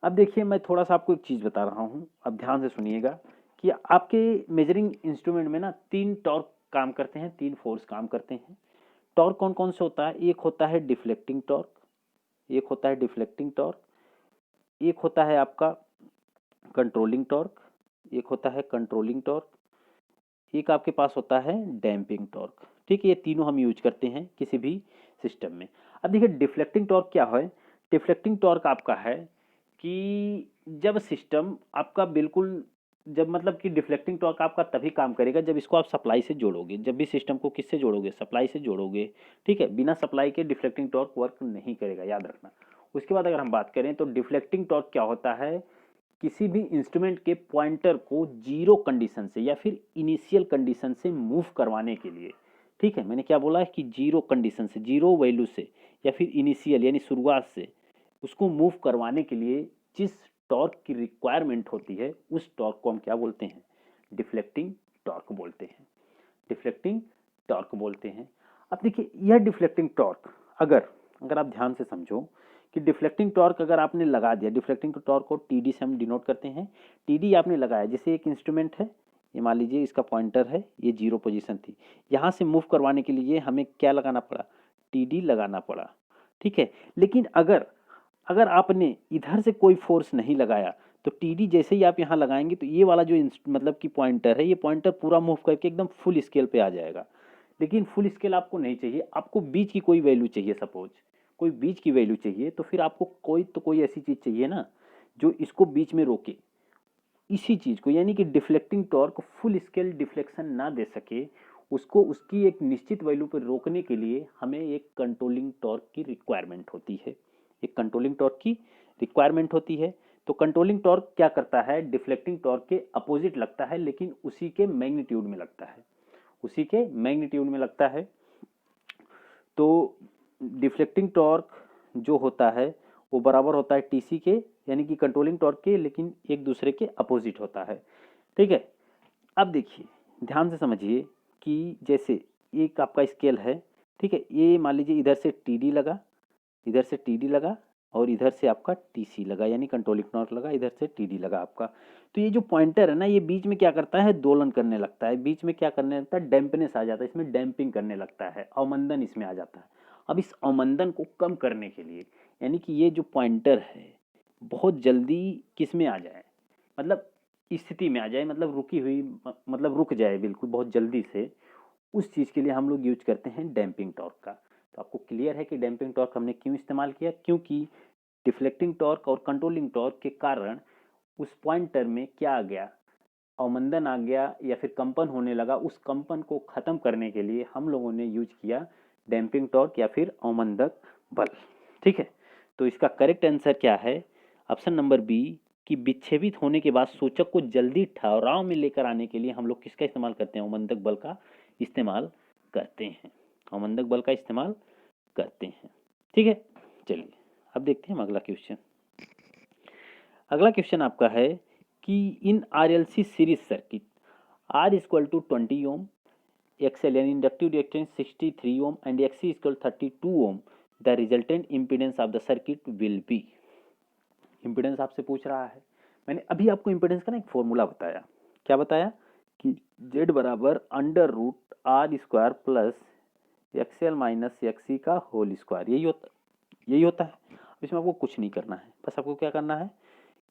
Speaker 1: अब देखिए, मैं थोड़ा सा आपको एक चीज बता रहा हूं, अब ध्यान से सुनिएगा कि आपके मेजरिंग इंस्ट्रूमेंट में ना 3 टॉर्क काम करते हैं, 3 फोर्स काम करते हैं। टॉर्क कौन कौन से होता है? एक होता है डिफ्लेक्टिंग टॉर्क, एक होता है डिफ्लेक्टिंग टॉर्क, एक होता है आपका कंट्रोलिंग टॉर्क, एक होता है कंट्रोलिंग टॉर्क, एक आपके पास होता है डैम्पिंग टॉर्क। ठीक है। ये तीनों हम यूज करते हैं किसी भी सिस्टम में। अब देखिए, डिफ्लेक्टिंग टॉर्क क्या है? डिफ्लेक्टिंग टॉर्क आपका है कि जब सिस्टम आपका बिल्कुल, जब मतलब कि डिफ्लेक्टिंग टॉर्क आपका तभी काम करेगा जब इसको आप सप्लाई से जोड़ोगे। जब भी सिस्टम को किससे जोड़ोगे? सप्लाई से जोड़ोगे। ठीक है। बिना सप्लाई के डिफ्लेक्टिंग टॉर्क वर्क नहीं करेगा, याद रखना। उसके बाद अगर हम बात करें तो डिफ्लेक्टिंग टॉर्क क्या होता है? किसी भी इंस्ट्रूमेंट के पॉइंटर को जीरो कंडीशन से या फिर इनिशियल कंडीशन से मूव करवाने के लिए। ठीक है। मैंने क्या बोला है कि जीरो कंडीशन से, जीरो वैल्यू से या फिर इनिशियल यानी शुरुआत से उसको मूव करवाने के लिए जिस टॉर्क की रिक्वायरमेंट होती है उस टॉर्क को हम क्या बोलते हैं? डिफ्लेक्टिंग टॉर्क बोलते हैं। डिफ्लेक्टिंग टॉर्क बोलते हैं। अब देखिए, यह डिफ्लेक्टिंग टॉर्क अगर अगर आप ध्यान से समझो कि डिफ्लेक्टिंग टॉर्क अगर आपने लगा दिया, डिफ्लेक्टिंग टॉर्क को टीडी से हम डिनोट करते हैं। टीडी आपने लगाया, जैसे एक इंस्ट्रूमेंट है, ये मान लीजिए इसका पॉइंटर है, ये जीरो पोजीशन थी, यहाँ से मूव करवाने के लिए हमें क्या लगाना पड़ा? टीडी लगाना पड़ा। ठीक है। लेकिन अगर अगर आपने इधर से कोई फोर्स नहीं लगाया तो टीडी जैसे ही आप यहाँ लगाएंगे तो ये वाला जो मतलब कि पॉइंटर है, ये पॉइंटर पूरा मूव करके एकदम फुल स्केल पे आ जाएगा। लेकिन फुल स्केल आपको नहीं चाहिए, आपको बीच की कोई वैल्यू चाहिए। सपोज कोई बीच की वैल्यू चाहिए तो फिर आपको कोई ऐसी चीज चाहिए ना जो इसको बीच में रोके, इसी चीज को, यानी कि deflecting torque full scale deflection ना दे सके, उसको उसकी एक निश्चित वैल्यू पर रोकने के लिए हमें एक कंट्रोलिंग टॉर्क की रिक्वायरमेंट होती है, एक कंट्रोलिंग टॉर्क की रिक्वायरमेंट होती है। तो कंट्रोलिंग टॉर्क क्या करता है, डिफ्लेक्टिंग टॉर्क के अपोजिट लगता है, लेकिन उसी के मैग्नीट्यूड में लगता है, उसी के मैग्नीट्यूड में लगता है। तो डिफ्लेक्टिंग टॉर्क जो होता है वो बराबर होता है टीसी के, यानी कि कंट्रोलिंग टॉर्क के, लेकिन एक दूसरे के अपोजिट होता है। ठीक है, अब देखिए ध्यान से समझिए कि जैसे एक आपका स्केल है, ठीक है, ये मान लीजिए इधर से टीडी लगा, इधर से टीडी लगा और इधर से आपका टीसी लगा, यानी कंट्रोलिंग टॉर्क लगा, इधर से टीडी लगा आपका। तो ये जो पॉइंटर है ना, ये बीच में क्या करता है, दोलन करने लगता है, बीच में क्या करने लगता है, डैम्पनेस आ जाता है, इसमें डैम्पिंग करने लगता है, अवमंदन इसमें आ जाता है। अब इस अवमंदन को कम करने के लिए, यानी कि ये जो पॉइंटर है बहुत जल्दी किस में आ जाए, मतलब स्थिति में आ जाए, मतलब रुकी हुई, मतलब रुक जाए बिल्कुल बहुत जल्दी से, उस चीज़ के लिए हम लोग यूज करते हैं डैम्पिंग टॉर्क का। तो आपको क्लियर है कि डैम्पिंग टॉर्क हमने क्यों इस्तेमाल किया, क्योंकि डिफ्लेक्टिंग टॉर्क और कंट्रोलिंग टॉर्क के कारण उस पॉइंटर में क्या आ गया, अवमंदन आ गया या फिर कंपन होने लगा, उस कंपन को खत्म करने के लिए हम लोगों ने यूज किया डैम्पिंग टॉर्क या फिर अवमंदक बल। ठीक है, तो इसका करेक्ट आंसर क्या है, ऑप्शन नंबर बी, कि विक्षेपित होने के बाद सूचक को जल्दी ठहराव में लेकर आने के लिए हम लोग किसका इस्तेमाल करते हैं, अवमंदक बल का इस्तेमाल करते हैं, अवमंदक बल का इस्तेमाल करते हैं। ठीक है, चलिए अब देखते हैं अगला क्वेश्चन। अगला क्वेश्चन आपका है कि in RLC series circuit R equal to 20 ohm, XL यानी inductive reactance 63 ohm and XC equal 32 ohm, the resultant impedance of the circuit will be. Impedance आपसे पूछ रहा है, मैंने अभी आपको इम्पीडेंस का ना एक फॉर्मूला बताया, क्या बताया कि जेड बराबर under root R square plus XL minus XC का होल स्क्वायर, यही होता है। इसमें आपको कुछ नहीं करना है, बस आपको क्या करना है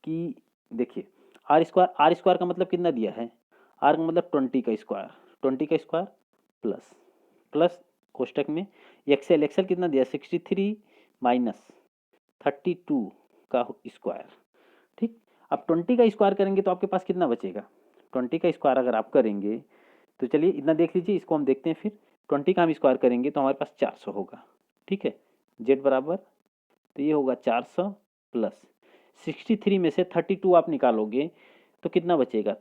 Speaker 1: कि देखिए आर स्क्वायर का मतलब कितना दिया है, आर का मतलब 20 का स्क्वायर, 20 का स्क्वायर प्लस प्लस कोष्टक में एक्सएल, एक्सएल कितना दिया 63 माइनस 32 का स्क्वायर। ठीक, अब 20 का स्क्वायर करेंगे तो आपके पास कितना बचेगा, 20 का स्क्वायर अगर आप करेंगे तो चलिए इतना देख लीजिए, इसको हम देखते हैं फिर। 20 का हम स्क्वायर करेंगे तो हमारे पास 400 होगा। ठीक है, जेड बराबर, तो ये होगा 400 प्लस 63 में से 32 आप निकालोगे तो कितना बचेगा,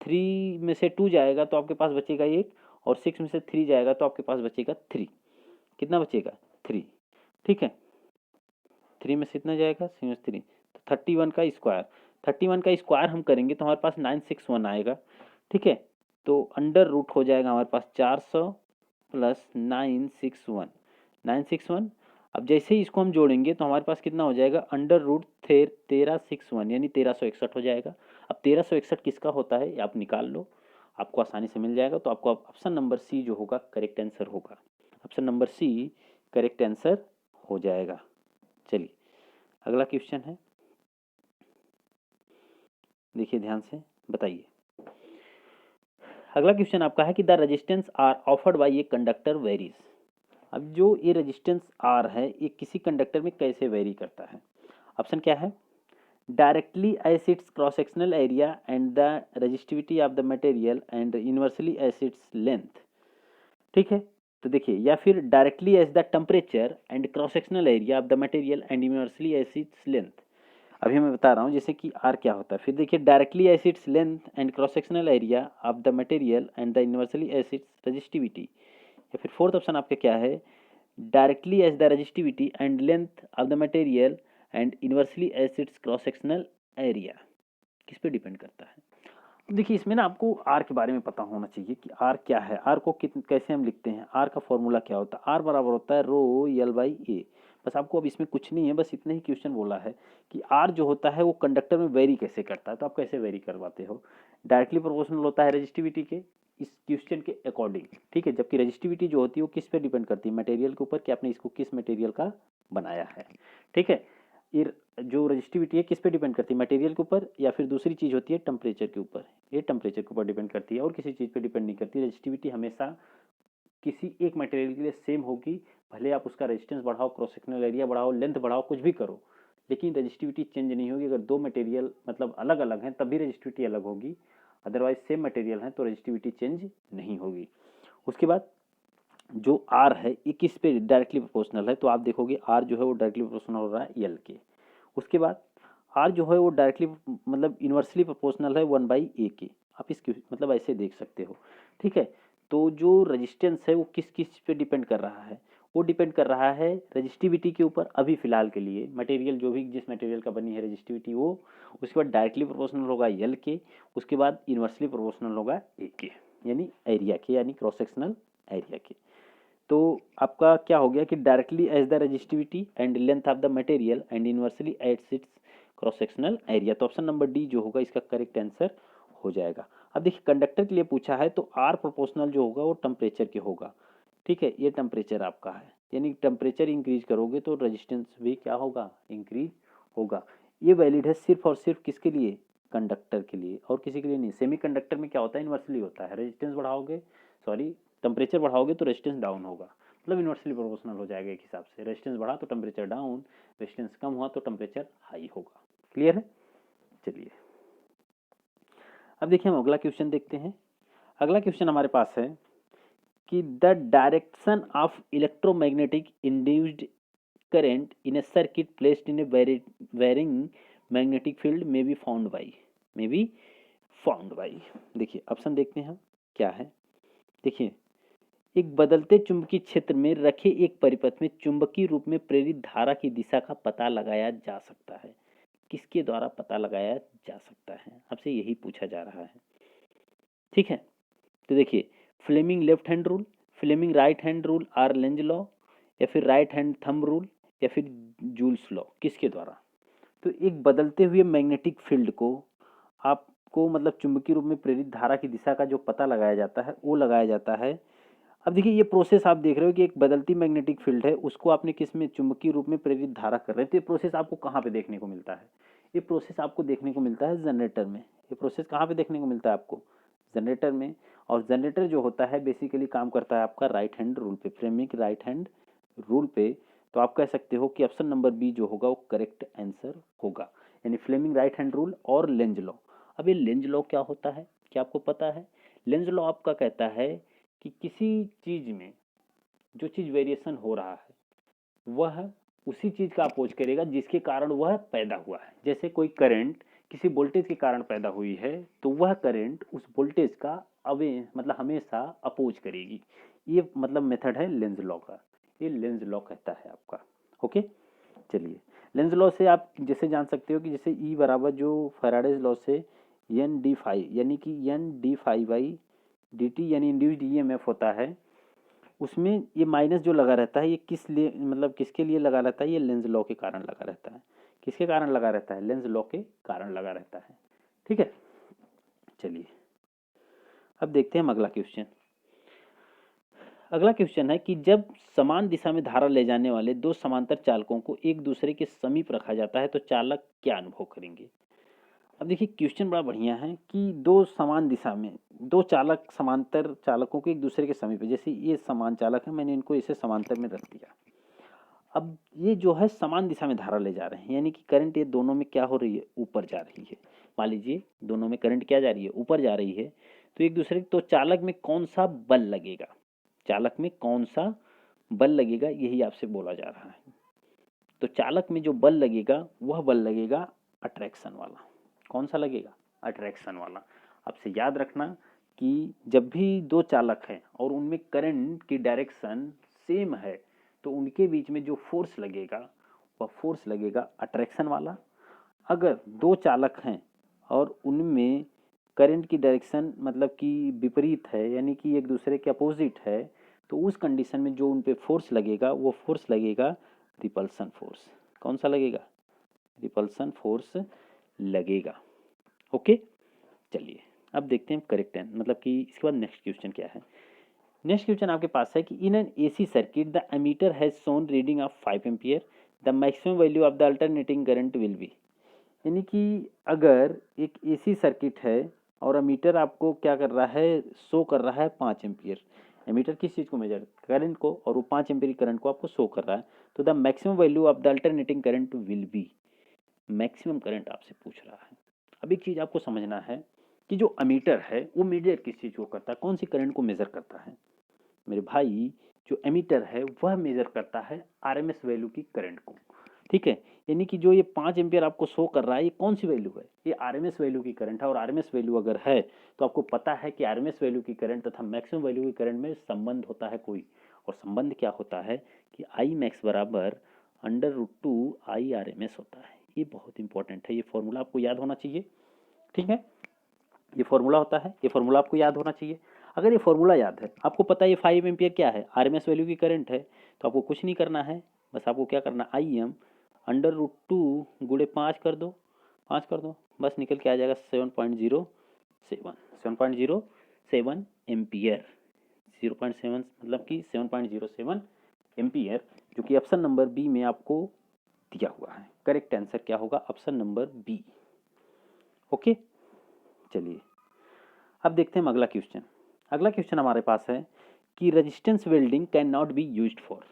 Speaker 1: 3 में से 2 जाएगा तो आपके पास बचेगा 1, और 6 में से 3 जाएगा तो आपके पास बचेगा 3, कितना बचेगा 3। ठीक है, 3 में से इतना जाएगा 6 में से 3, तो 31 का स्क्वायर, 31 का स्क्वायर हम करेंगे तो हमारे पास 961 आएगा। ठीक है, तो अंडर रूट हो जाएगा हमारे पास 400 प्लस 961, 961। अब जैसे ही इसको हम जोड़ेंगे तो हमारे पास कितना हो जाएगा, अंडर रूट 1361 यानी 1361 हो जाएगा। अब 1361 किसका होता है ये आप निकाल लो, आपको आसानी से मिल जाएगा। तो आपको ऑप्शन नंबर सी जो होगा करेक्ट आंसर होगा, option number C correct answer हो जाएगा। चलिए अगला क्वेश्चन है, देखिए ध्यान से बताइए। अगला क्वेश्चन आपका है कि the resistance R offered by a conductor varies. अब जो ये रेजिस्टेंस आर है ये किसी कंडक्टर में कैसे वेरी करता है, ऑप्शन क्या है, directly as its cross sectional area and the resistivity of the material and inversely as its length. ठीक है, तो देखिए, या फिर directly as the temperature and cross sectional area of the material and inversely as its length. अभी मैं बता रहा हूँ जैसे कि आर क्या होता है, फिर देखिए directly as its length and cross sectional area of the material and the inversely as its resistivity. या फिर फोर्थ ऑप्शन आपका क्या है, directly as the resistivity and length of the material and inversely as its cross sectional area. किस पे depend करता है, देखिए इसमें ना आपको आर के बारे में पता होना चाहिए कि आर क्या है, आर को कैसे हम लिखते हैं, आर का फॉर्मूला क्या होता है, आर बराबर होता है रो एल बाई ए। बस आपको अब इसमें कुछ नहीं है, बस इतना ही क्वेश्चन बोला है कि आर जो होता है वो कंडक्टर में वेरी कैसे करता है। तो आप कैसे वेरी करवाते हो, डायरेक्टली प्रोपोर्शनल होता है रेजिस्टिविटी के, इस क्वेश्चन के अकॉर्डिंग। ठीक है, जबकि रेजिस्टिविटी जो होती है वो किस पे डिपेंड करती है, मटेरियल के ऊपर कि आपने इसको किस मटेरियल का बनाया है। ठीक है, ये जो रेजिस्टिविटी है किस पे डिपेंड करती है, मटेरियल के ऊपर, या फिर दूसरी चीज़ होती है टेम्परेचर के ऊपर, ये टेम्परेचर के ऊपर डिपेंड करती है और किसी चीज़ पे डिपेंड नहीं करती। रेजिस्टिविटी हमेशा किसी एक मटेरियल के लिए सेम होगी, भले आप उसका रेजिस्टेंस बढ़ाओ, क्रॉस सेक्शनल एरिया बढ़ाओ, लेंथ बढ़ाओ, कुछ भी करो, लेकिन रेजिस्टिविटी चेंज नहीं होगी। अगर दो मटेरियल मतलब अलग अलग हैं तब भी रेजिस्टिविटी अलग होगी, अदरवाइज सेम मटेरियल हैं तो रेजिस्टिविटी चेंज नहीं होगी। उसके बाद जो आर है ये किस पे डायरेक्टली प्रोपोर्शनल है, तो आप देखोगे आर जो है वो डायरेक्टली प्रोपोर्शनल हो रहा है एल के। उसके बाद आर जो है वो डायरेक्टली मतलब इन्वर्सली प्रोपोर्शनल है 1/a के। आप इसके मतलब ऐसे देख सकते हो, ठीक है। तो जो रेजिस्टेंस है वो किस किस पे डिपेंड कर रहा है, वो डिपेंड कर रहा है रजिस्टिविटी के ऊपर। अभी फिलहाल के लिए मटेरियल जो भी जिस मटेरियल का बनी है रजिस्टिविटी वो, उसके बाद डायरेक्टली प्रोपोर्शनल होगा एल के, उसके बाद इन्वर्सली प्रोपोर्शनल होगा ए के, यानी एरिया के, यानी क्रॉस सेक्शनल एरिया के। तो आपका क्या हो गया कि directly as the resistivity and length of the material and inversely एट्स इट्स क्रॉस सेक्शनल एरिया। तो ऑप्शन नंबर डी जो होगा इसका करेक्ट आंसर हो जाएगा। अब देखिए कंडक्टर के लिए पूछा है तो आर प्रोपोर्शनल जो होगा वो टेम्परेचर के होगा, ठीक है। ये टेम्परेचर आपका है, यानी टेम्परेचर इंक्रीज करोगे तो रजिस्टेंस भी क्या होगा, इंक्रीज होगा। ये वैलिड है सिर्फ और सिर्फ किसके लिए, कंडक्टर के लिए, और किसी के लिए नहीं। सेमी कंडक्टर में क्या होता है, इन्वर्सली होता है। रेजिस्टेंस बढ़ाओगे, सॉरी टेम्परेचर बढ़ाओगे तो रेजिस्टेंस डाउन होगा, मतलब इन्वर्सली प्रोपोर्शनल हो जाएगा एक हिसाब से। रेजिस्टेंस बढ़ा तो टेम्परेचर डाउन, रेजिस्टेंस कम हुआ तो टेम्परेचर हाई होगा। क्लियर है। चलिए अब देखिए हम अगला क्वेश्चन देखते हैं। अगला क्वेश्चन हमारे पास है कि the direction of electromagnetic induced current in a circuit placed in a varying magnetic field may be found by। देखिए ऑप्शन देखते हैं हम क्या है। देखिए एक बदलते चुंबकीय क्षेत्र में रखे एक परिपथ में चुंबकीय रूप में प्रेरित धारा की दिशा का पता लगाया जा सकता है। किसके द्वारा पता लगाया जा सकता है, आपसे यही पूछा जा रहा है, ठीक है। तो देखिए Fleming left hand rule, Fleming right hand rule, or Lenz law, या फिर राइट हैंड थंब रूल, या फिर जूल्स लॉ, किसके द्वारा। तो एक बदलते हुए मैग्नेटिक फील्ड को आपको मतलब चुंबकीय रूप में प्रेरित धारा की दिशा का जो पता लगाया जाता है वो लगाया जाता है। अब देखिए ये प्रोसेस आप देख रहे हो कि एक बदलती मैग्नेटिक फील्ड है उसको आपने किस में, चुंबकीय रूप में प्रेरित धारा कर रहे हैं। तो ये प्रोसेस आपको कहाँ पे देखने को मिलता है, ये प्रोसेस आपको देखने को मिलता है जनरेटर में। ये प्रोसेस कहाँ पे देखने को मिलता है आपको, जनरेटर में। और जनरेटर जो होता है बेसिकली काम करता है आपका राइट हैंड रूल पे, फ्लेमिंग राइट हैंड रूल पे। तो आप कह सकते हो कि ऑप्शन नंबर बी जो होगा वो करेक्ट आंसर होगा, यानी फ्लेमिंग राइट हैंड रूल और लेंज लॉ। अब ये लेंज लॉ क्या होता है, क्या आपको पता है। लेंज लॉ आपका कहता है कि किसी चीज में जो चीज वेरिएशन हो रहा है वह उसी चीज का अपोज करेगा जिसके कारण वह पैदा हुआ है। जैसे कोई करंट किसी वोल्टेज के कारण पैदा हुई है तो वह करंट उस वोल्टेज का अवे मतलब हमेशा अपोज करेगी। ये मतलब मेथड है लेंज लॉ का, ये लेंज लॉ कहता है आपका। ओके चलिए लेंज लॉ से आप जैसे जान सकते हो कि जैसे ई बराबर जो फैराडेज लॉ से एन डी फाई, यानी कि N D phi by D T यानी इंड्यूस्ड ईएमएफ होता है, उसमें ये माइनस जो लगा रहता है ये किस लिए मतलब किसके लिए लगा रहता है, ये लेंज लॉ के कारण लगा रहता है। किसके कारण लगा रहता है, लेंज लॉ के कारण लगा रहता है, ठीक है। चलिए अब देखते हैं हम अगला क्वेश्चन। अगला क्वेश्चन है कि जब समान दिशा में धारा ले जाने वाले दो समांतर चालकों को एक दूसरे के समीप रखा जाता है तो चालक क्या अनुभव करेंगे। अब देखिए क्वेश्चन बड़ा बढ़िया है कि दो समान दिशा में दो चालक समांतर चालकों को एक दूसरे के समीप है, जैसे ये समान चालक है मैंने इनको इसे समांतर में रख दिया। अब ये जो है समान दिशा में धारा ले जा रहे हैं, यानी कि करंट ये दोनों में क्या हो रही है, ऊपर जा रही है। मान लीजिए दोनों में करंट क्या जा रही है, ऊपर जा रही है। तो एक दूसरे तो चालक में कौन सा बल लगेगा, चालक में कौन सा बल लगेगा यही आपसे बोला जा रहा है। तो चालक में जो बल लगेगा वह बल लगेगा अट्रैक्शन वाला। कौन सा लगेगा, अट्रैक्शन वाला। आपसे याद रखना कि जब भी दो चालक हैं और उनमें करंट की डायरेक्शन सेम है तो उनके बीच में जो फोर्स लगेगा वह फोर्स लगेगा अट्रैक्शन वाला। अगर दो चालक हैं और उनमें करंट की डायरेक्शन मतलब कि विपरीत है, यानी कि एक दूसरे के अपोजिट है, तो उस कंडीशन में जो उन पे फोर्स लगेगा वो फोर्स लगेगा रिपल्सन फोर्स। कौन सा लगेगा, रिपल्सन फोर्स लगेगा। ओके चलिए अब देखते हैं करेक्ट है, मतलब कि इसके बाद नेक्स्ट क्वेश्चन क्या है। नेक्स्ट क्वेश्चन आपके पास है कि in an AC circuit the ammeter has shown reading of 5 ampere, the maximum value of the alternating current will be. यानी कि अगर एक एसी सर्किट है और एमीटर आपको क्या कर रहा है, शो कर रहा है 5 एम्पियर। एमीटर किस चीज़ को मेजर, करंट को, और वो 5 एम्पियर करंट को आपको शो कर रहा है। तो the maximum value of the alternating current will B, maximum current आपसे पूछ रहा है। अब एक चीज़ आपको समझना है कि जो एमीटर है वो मेजर किस चीज़ को करता है, कौन सी करंट को मेजर करता है। मेरे भाई जो एमीटर है वह मेजर करता है आरएमएस वैल्यू की करंट को, ठीक है। यानी कि जो ये 5 एम्पियर आपको शो कर रहा है, ये कौन सी वैल्यू है, ये आरएमएस वैल्यू की करंट है। और आरएमएस वैल्यू अगर है तो आपको पता है कि आरएमएस वैल्यू की करंट तथा मैक्सिमम वैल्यू की करंट में संबंध होता है कोई, और संबंध क्या होता है कि आई मैक्स बराबर √2 आई आरएमएस होता है। ये बहुत इंपॉर्टेंट है, ये फॉर्मूला आपको याद होना चाहिए, ठीक है। ये फॉर्मूला होता है, ये फॉर्मूला आपको याद होना चाहिए। अगर ये फॉर्मूला याद है, आपको पता है ये 5 एम्पियर क्या है, आरएमएस वैल्यू की करंट है, तो आपको कुछ नहीं करना है, बस आपको क्या करना, आई एम √2 गुणे 5 कर दो, 5 कर दो, बस निकल के आ जाएगा 7.07 एम्पियर। 0.7 मतलब कि 7.07 एम्पियर, जो कि ऑप्शन नंबर बी में आपको दिया हुआ है। करेक्ट आंसर क्या होगा, ऑप्शन नंबर बी। ओके, चलिए अब देखते हैं अगला क्वेश्चन। अगला क्वेश्चन हमारे पास है कि resistance welding can not be used for.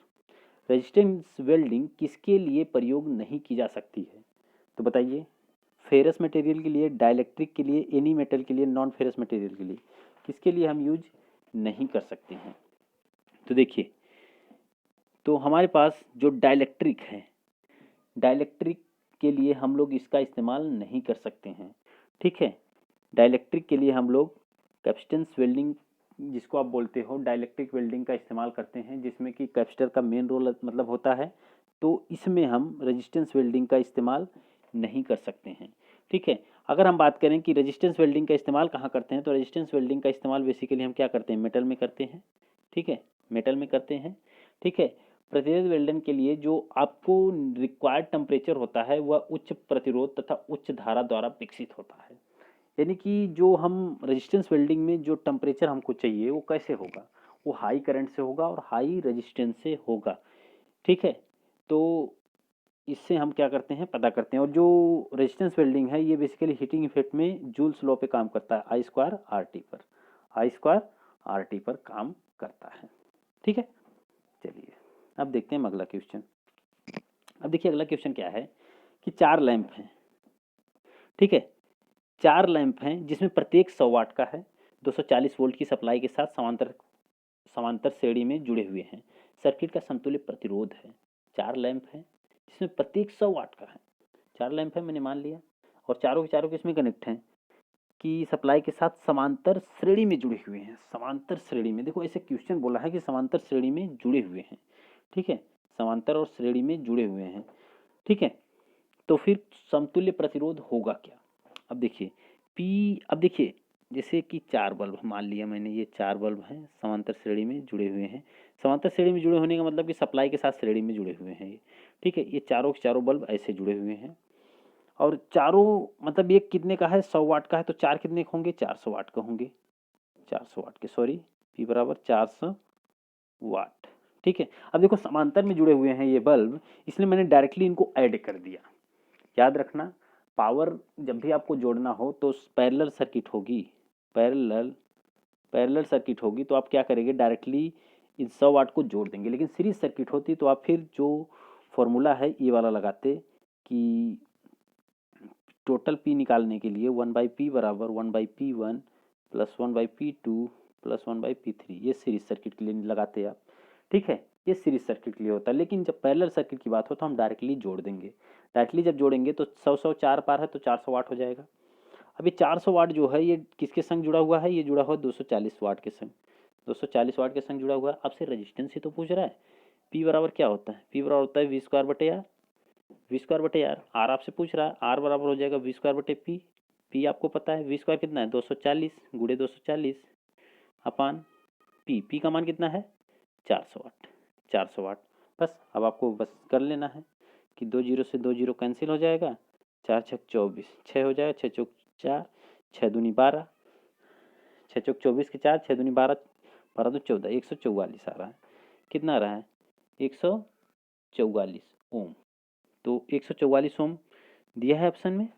Speaker 1: Resistance welding किसके लिए प्रयोग नहीं की जा सकती है, तो बताइए। फेरस मटेरियल के लिए, डाइलेक्ट्रिक के लिए, एनी मेटल के लिए, नॉन फेरस मटेरियल के लिए, किसके लिए हम यूज नहीं कर सकते हैं। तो देखिए, तो हमारे पास जो डाइलेक्ट्रिक है, डाइलेक्ट्रिक के लिए हम लोग इसका इस्तेमाल नहीं कर सकते हैं, ठीक है। डाइलेक्ट्रिक के लिए हम लोग कैपेसिटेंस वेल्डिंग, जिसको आप बोलते हो डाइलेक्ट्रिक वेल्डिंग, का इस्तेमाल करते हैं, जिसमें कि कैपेसिटर का मेन रोल मतलब होता है। तो इसमें हम रेजिस्टेंस वेल्डिंग का इस्तेमाल नहीं कर सकते हैं, ठीक है। अगर हम बात करें कि रेजिस्टेंस वेल्डिंग का इस्तेमाल कहाँ करते हैं, तो रेजिस्टेंस वेल्डिंग का इस्तेमाल बेसिकली हम क्या करते हैं, मेटल में करते हैं, ठीक है, मेटल में करते हैं, ठीक है। प्रतिरोध वेल्डन के लिए जो आपको रिक्वायर्ड टेम्परेचर होता है वह उच्च प्रतिरोध तथा उच्च धारा द्वारा विकसित होता है। यानी कि जो हम रेजिस्टेंस वेल्डिंग में जो टेम्परेचर हमको चाहिए वो कैसे होगा, वो हाई करंट से होगा और हाई रेजिस्टेंस से होगा, ठीक है। तो इससे हम क्या करते हैं, पता करते हैं। और जो रेजिस्टेंस वेल्डिंग है ये बेसिकली हीटिंग इफेक्ट में जूल्स लॉ पे काम करता है, I²RT पर, I²RT पर काम करता है, ठीक है। चलिए अब देखते हैं अगला क्वेश्चन। अब देखिए अगला क्वेश्चन क्या है कि 4 लैंप हैं, ठीक है। 4 लैंप हैं जिसमें प्रत्येक 100 वाट का है, 240 वोल्ट की सप्लाई के साथ समांतर श्रेणी में जुड़े हुए हैं। सर्किट का समतुल्य प्रतिरोध है। 4 लैंप हैं जिसमें प्रत्येक 100 वाट का है, 4 लैंप है मैंने मान लिया, और चारों के चारों किसमें कनेक्ट हैं कि सप्लाई के साथ समांतर श्रेणी में जुड़े हुए हैं। समांतर श्रेणी में, देखो ऐसे क्वेश्चन बोला है कि समांतर श्रेणी में जुड़े हुए हैं, ठीक है, समांतर और श्रेणी में जुड़े हुए हैं, ठीक है। तो फिर समतुल्य प्रतिरोध होगा क्या, अब देखिए पी, अब देखिए जैसे कि 4 बल्ब मान लिया मैंने, ये 4 बल्ब हैं समांतर श्रेणी में जुड़े हुए हैं। समांतर श्रेणी में जुड़े होने का मतलब कि सप्लाई के साथ श्रेणी में जुड़े हुए हैं ये, ठीक है। ये चारों के चारों बल्ब ऐसे जुड़े हुए हैं, और चारों मतलब ये कितने का है, 100 वाट का है, तो 4 कितने के होंगे, 400 वाट का होंगे, 400 वाट के, सॉरी, P बराबर 400 वाट, ठीक है। अब देखो समांतर में जुड़े हुए हैं ये बल्ब, इसलिए मैंने डायरेक्टली इनको ऐड कर दिया। याद रखना, पावर जब भी आपको जोड़ना हो तो पैरेलल सर्किट होगी, पैरेलल सर्किट होगी, तो आप क्या करेंगे, डायरेक्टली इन 100 वाट को जोड़ देंगे। लेकिन सीरीज सर्किट होती तो आप फिर जो फॉर्मूला है ये वाला लगाते कि टोटल पी निकालने के लिए 1/P बराबर 1/P1 plus 1/P2 plus 1/P3, ये सीरीज सर्किट के लिए लगाते आप, ठीक है। ये सीरीज सर्किट के लिए होता है। लेकिन जब पैरेलल सर्किट की बात हो तो हम डायरेक्टली जोड़ देंगे। डायरेक्टली जब जोड़ेंगे तो 100 4 पार है तो 400 वाट हो जाएगा। अभी 400 वाट जो है ये किसके संग जुड़ा हुआ है, ये जुड़ा हुआ है 240 वाट के संग, 240 वाट के संग जुड़ा हुआ है। आपसे रजिस्टेंस ही तो पूछ रहा है। पी बराबर क्या होता है, पी बराबर होता है V²/R, V²/R, आर आपसे पूछ रहा है, आर बराबर हो जाएगा V²/P। पी आपको पता है, V² कितना है 240 गुणे 240 अपान पी का मान कितना है 400 वाट, 400 वाट। बस अब आपको बस कर लेना है कि 2 जीरो से 2 जीरो कैंसिल हो जाएगा, 4 छक 24, 6 हो जाएगा, 6 चौक 4, 6 दूनी 12, 6 चौक 24 के 4, 6 दूनी 12, 12 दो 14, 144 आ रहा है। कितना आ रहा है 144 ओम। तो 144 ओम दिया है ऑप्शन में,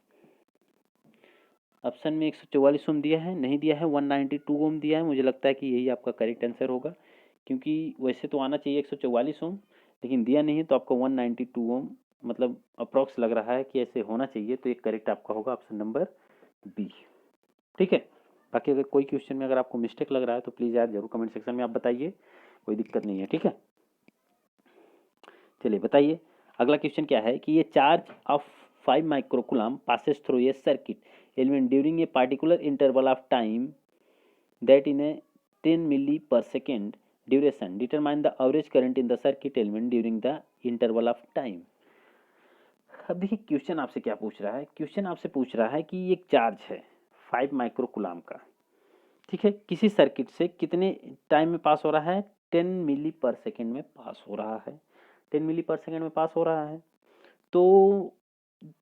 Speaker 1: ऑप्शन में 144 ओम दिया है, नहीं दिया है 192 ओम दिया है। मुझे लगता है कि यही आपका करेक्ट आंसर होगा, क्योंकि वैसे तो आना चाहिए 144 ओम, लेकिन दिया नहीं है तो आपका 192 ओम मतलब अप्रॉक्स लग रहा है कि ऐसे होना चाहिए। तो एक करेक्ट आपका होगा ऑप्शन नंबर बी, ठीक है। बाकी अगर कोई क्वेश्चन में अगर आपको मिस्टेक लग रहा है तो प्लीज़ यार जरूर कमेंट सेक्शन में आप बताइए, कोई दिक्कत नहीं है, ठीक है। चलिए बताइए अगला क्वेश्चन क्या है कि ये charge of 5 microcoulomb passes through a circuit element during a particular interval of time that in a 10 milli per second duration determine the average current in the circuit element during the interval of time. अब देखिए question आपसे क्या पूछ रहा है, question आपसे पूछ रहा है कि ये एक चार्ज है 5 माइक्रोकुलम का, ठीक है, किसी सर्किट से कितने टाइम में पास हो रहा है, 10 मिली पर सेकेंड में पास हो रहा है, 10 मिली पर सेकेंड में पास हो रहा है। तो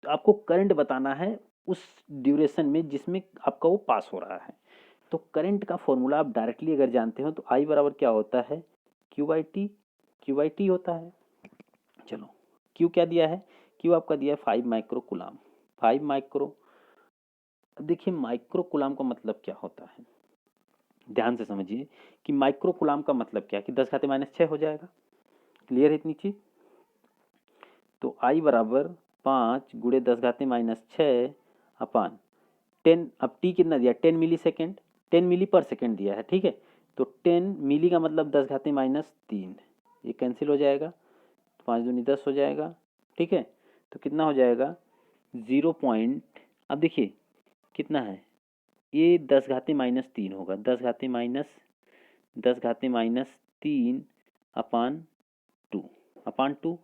Speaker 1: आपको करंट बताना है उस ड्यूरेशन में जिसमें आपका वो पास हो रहा है। तो करंट का फॉर्मूला आप डायरेक्टली अगर जानते हो तो आई बराबर क्या होता है, Q by T, Q by T होता है। चलो क्यू क्या दिया है, क्यू आपका दिया है 5 माइक्रोकुलम, 5 माइक्रो। अब देखिए माइक्रोकुलम का मतलब क्या होता है, ध्यान से समझिए कि माइक्रोकुलम का मतलब क्या है कि 10⁻⁶ हो जाएगा। क्लियर है इतनी चीज। तो आई बराबर 5 गुणे 10⁻⁶ अपान 10, अब टी कितना दिया, 10 मिली सेकेंड, 10 मिली पर सेकेंड दिया है, ठीक है। तो 10 मिली का मतलब 10⁻⁻3, ये कैंसिल हो जाएगा, 5 दूनी 10 हो जाएगा, ठीक है। तो कितना हो जाएगा 0 पॉइंट, अब देखिए कितना है ये 10⁻³ होगा, 10⁻³ अपान 2 अपान 2।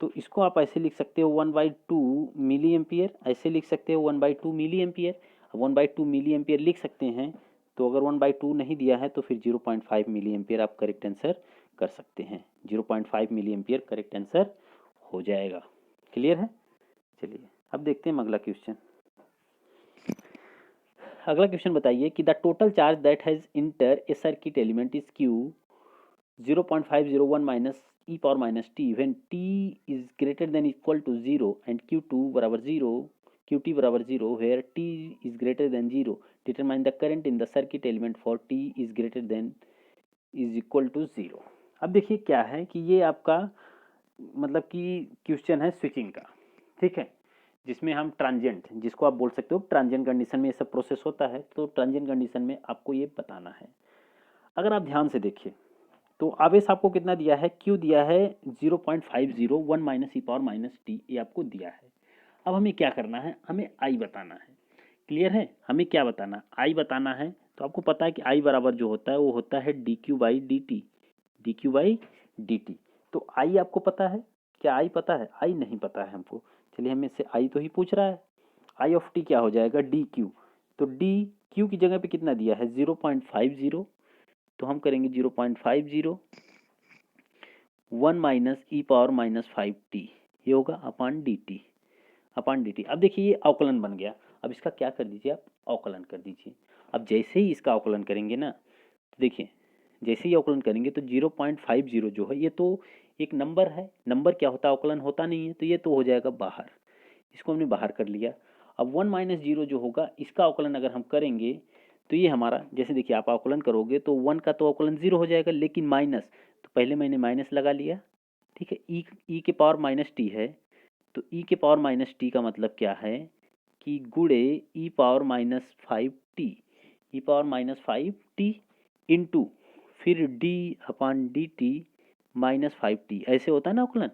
Speaker 1: तो इसको आप ऐसे लिख सकते हो 1/2 मिली एम्पियर, ऐसे लिख सकते हो 1/2 मिली एम्पियर। 1/2 मिली एम्पियर लिख सकते हैं, तो अगर 1/2 नहीं दिया है तो फिर 0.5 मिली एम्पियर आप करेक्ट आंसर कर सकते हैं, 0.5 मिली एम्पियर करेक्ट आंसर हो जाएगा। क्लियर है। चलिए अब देखते हैं अगला क्वेश्चन। अगला क्वेश्चन बताइए कि the total charge that has inter A circuit element is Q 0.501 minus e power minus t when t is greater than equal to 0 and q2 बराबर 0, qt बराबर 0 where t is greater than 0 determine the current in the circuit element for t is greater than is equal to 0। अब देखिए क्या है कि ये आपका मतलब कि क्वेश्चन है स्विचिंग का, ठीक है, जिसमें हम ट्रांजिएंट, जिसको आप बोल सकते हो ट्रांजिएंट कंडीशन में ये सब प्रोसेस होता है। तो ट्रांजिएंट कंडीशन में आपको ये बताना है। अगर आप ध्यान से देखिए तो आवेश आपको कितना दिया है, क्यू दिया है 0.501 माइनस ई पावर माइनस टी, ये आपको दिया है। अब हमें क्या करना है, हमें आई बताना है। क्लियर है, हमें क्या बताना, आई बताना है। तो आपको पता है कि आई बराबर जो होता है वो होता है D Q by D T, D Q by D T. तो आई आपको पता है, क्या आई पता है, आई नहीं पता है हमको। चलिए हमें से आई तो ही पूछ रहा है, आई ऑफ टी क्या हो जाएगा डी क्यू। तो डी क्यू की जगह पे कितना दिया है 0.50, तो हम करेंगे 0.50 1 माइनस ई पावर माइनस 5t, ये होगा अपान डी टी, अपान डी टी। अब देखिए ये अवकलन बन गया। अब इसका क्या कर दीजिए आप, अवकलन कर दीजिए। अब जैसे ही इसका अवकलन करेंगे ना, तो देखिए जैसे ही अवकलन करेंगे तो 0.50 जो है ये तो एक नंबर है, नंबर क्या होता है अवकलन होता नहीं है, तो ये तो हो जाएगा बाहर, इसको हमने बाहर कर लिया। अब 1 माइनस 0 जो होगा इसका अवकलन अगर हम करेंगे तो ये हमारा, जैसे देखिए आप अवकलन करोगे तो 1 का तो अवकलन 0 हो जाएगा, लेकिन माइनस, तो पहले मैंने माइनस लगा लिया, ठीक है। ई के पावर माइनस टी है, तो ई के पावर माइनस टी का मतलब क्या है कि गुणे ई पावर माइनस 5t, ई पावर माइनस 5t इंटू फिर डी अपान डी टी माइनस 5t, ऐसे होता है ना अवकलन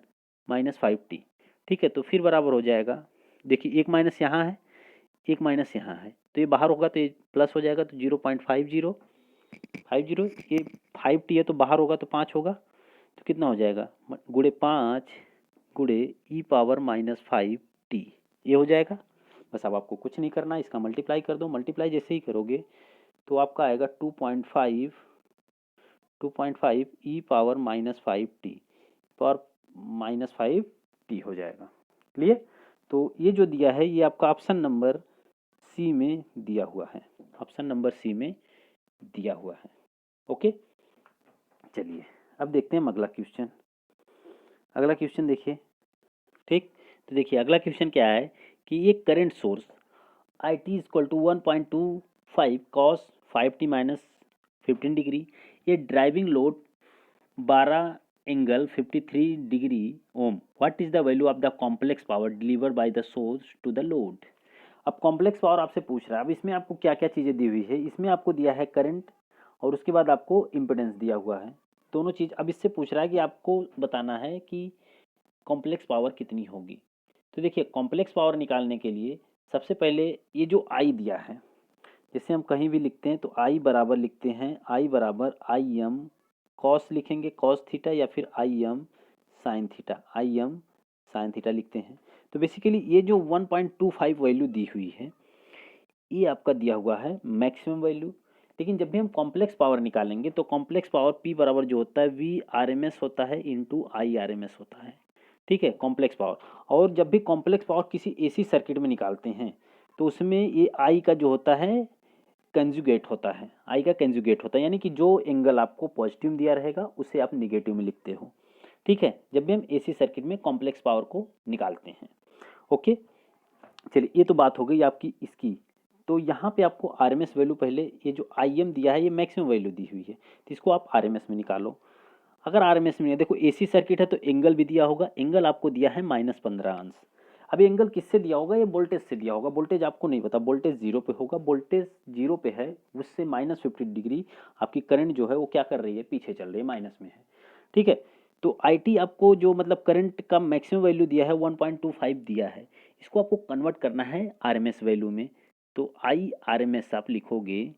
Speaker 1: माइनस 5t, ठीक है। तो फिर बराबर हो जाएगा, देखिए एक माइनस यहाँ है, एक माइनस यहाँ है, तो ये बाहर होगा तो ये प्लस हो जाएगा, तो 0.50 ये 5t है तो बाहर होगा तो 5 होगा, तो कितना हो जाएगा गुणे 5 गुणे ई पावर माइनस 5t, ये हो जाएगा। बस अब आपको कुछ नहीं करना, इसका मल्टीप्लाई कर दो, मल्टीप्लाई जैसे ही करोगे तो आपका आएगा 2.5 e power minus 5t power minus 5t हो जाएगा। क्लियर। तो ये जो दिया है ये आपका ऑप्शन नंबर सी में दिया हुआ है, ऑप्शन नंबर सी में दिया हुआ है। ओके चलिए अब देखते हैं अगला क्वेश्चन। अगला क्वेश्चन देखिए, ठीक। तो देखिए अगला क्वेश्चन क्या है कि ये current source I T equal to 1.25 cos 5t minus 15 degree, ये driving load 12 angle 53 degree ohm, what is the value of the complex power delivered by the source to the load. अब complex power आपसे पूछ रहा है, अब इसमें आपको क्या क्या चीज़ें दी हुई है, इसमें आपको दिया है करंट और उसके बाद आपको इम्पिडेंस दिया हुआ है, दोनों चीज़। अब इससे पूछ रहा है कि आपको बताना है कि कॉम्प्लेक्स पावर कितनी होगी। तो देखिए कॉम्प्लेक्स पावर निकालने के लिए सबसे पहले ये जो आई दिया है, जैसे हम कहीं भी लिखते हैं तो आई बराबर लिखते हैं, आई बराबर आई एम कॉस लिखेंगे, कॉस थीटा, या फिर I am sine theta, I am sine theta लिखते हैं। तो बेसिकली ये जो 1.25 वैल्यू दी हुई है ये आपका दिया हुआ है मैक्सिमम वैल्यू। लेकिन जब भी हम कॉम्प्लेक्स पावर निकालेंगे तो कॉम्प्लेक्स पावर पी बराबर जो होता है वी आर एम एस होता है into I R M S होता है, ठीक है, कॉम्प्लेक्स पावर। और जब भी कॉम्प्लेक्स पावर किसी एसी सर्किट में निकालते हैं तो उसमें ये आई का जो होता है कंजुगेट होता है, आई का कंजुगेट होता है, यानी कि जो एंगल आपको पॉजिटिव दिया रहेगा उसे आप निगेटिव में लिखते हो, ठीक है, जब भी हम एसी सर्किट में कॉम्प्लेक्स पावर को निकालते हैं। ओके, चलिए ये तो बात हो गई आपकी इसकी। तो यहाँ पे आपको आरएमएस वैल्यू, पहले ये जो आईएम दिया है ये मैक्सिमम वैल्यू दी हुई है, तो इसको आप आरएमएस में निकालो। अगर आरएमएस में देखो एसी सर्किट है तो एंगल भी दिया होगा, एंगल आपको दिया है -15 अंश। अब एंगल किससे दिया होगा, ये वोल्टेज से दिया होगा, वोल्टेज आपको नहीं पता, वोल्टेज जीरो पे होगा, वोल्टेज जीरो पे है, उससे -50 डिग्री आपकी करंट जो है वो क्या कर रही है, पीछे चल रही है, माइनस में है, ठीक है। तो आईटी आपको जो मतलब करंट का मैक्सिमम वैल्यू दिया है 1.25 दिया है, इसको आपको कन्वर्ट करना है आरएमएस वैल्यू में। तो आई आरएमएस आप लिखोगे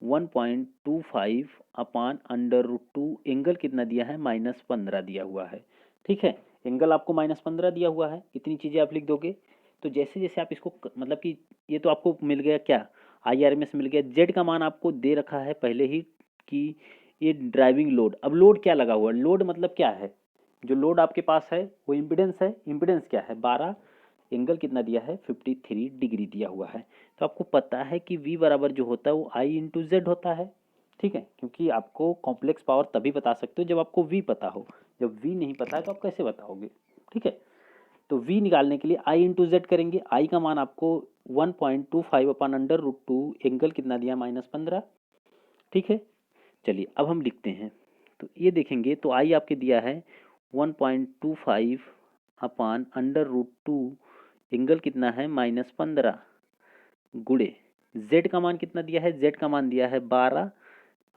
Speaker 1: 1.25 अपान √2, एंगल कितना दिया है, -15 दिया हुआ है, ठीक है, एंगल आपको -15 दिया हुआ है, इतनी चीज़ें आप लिख दोगे। तो जैसे जैसे आप इसको मतलब कि ये तो आपको मिल गया क्या, आई आर एम एस मिल गया, जेड का मान आपको दे रखा है पहले ही कि ये ड्राइविंग लोड। अब लोड क्या लगा हुआ है, लोड मतलब क्या है, जो लोड आपके पास है वो इम्पिडेंस है, इम्पिडेंस क्या है 12, एंगल कितना दिया है 53 डिग्री दिया हुआ है। तो आपको पता है कि V बराबर जो होता है वो आई इंटू जेड होता है, ठीक है, क्योंकि आपको कॉम्प्लेक्स पावर तभी बता सकते हो जब आपको V पता हो, जब V नहीं पता है तो आप कैसे बताओगे, ठीक है। तो V निकालने के लिए I इंटू जेड करेंगे, I का मान आपको 1.25 अपान √2, एंगल कितना दिया -15, ठीक है। चलिए अब हम लिखते हैं, तो ये देखेंगे तो I आपके दिया है 1.25 अपान √2, एंगल कितना है -15, गुड़े z का मान कितना दिया है, z का मान दिया है 12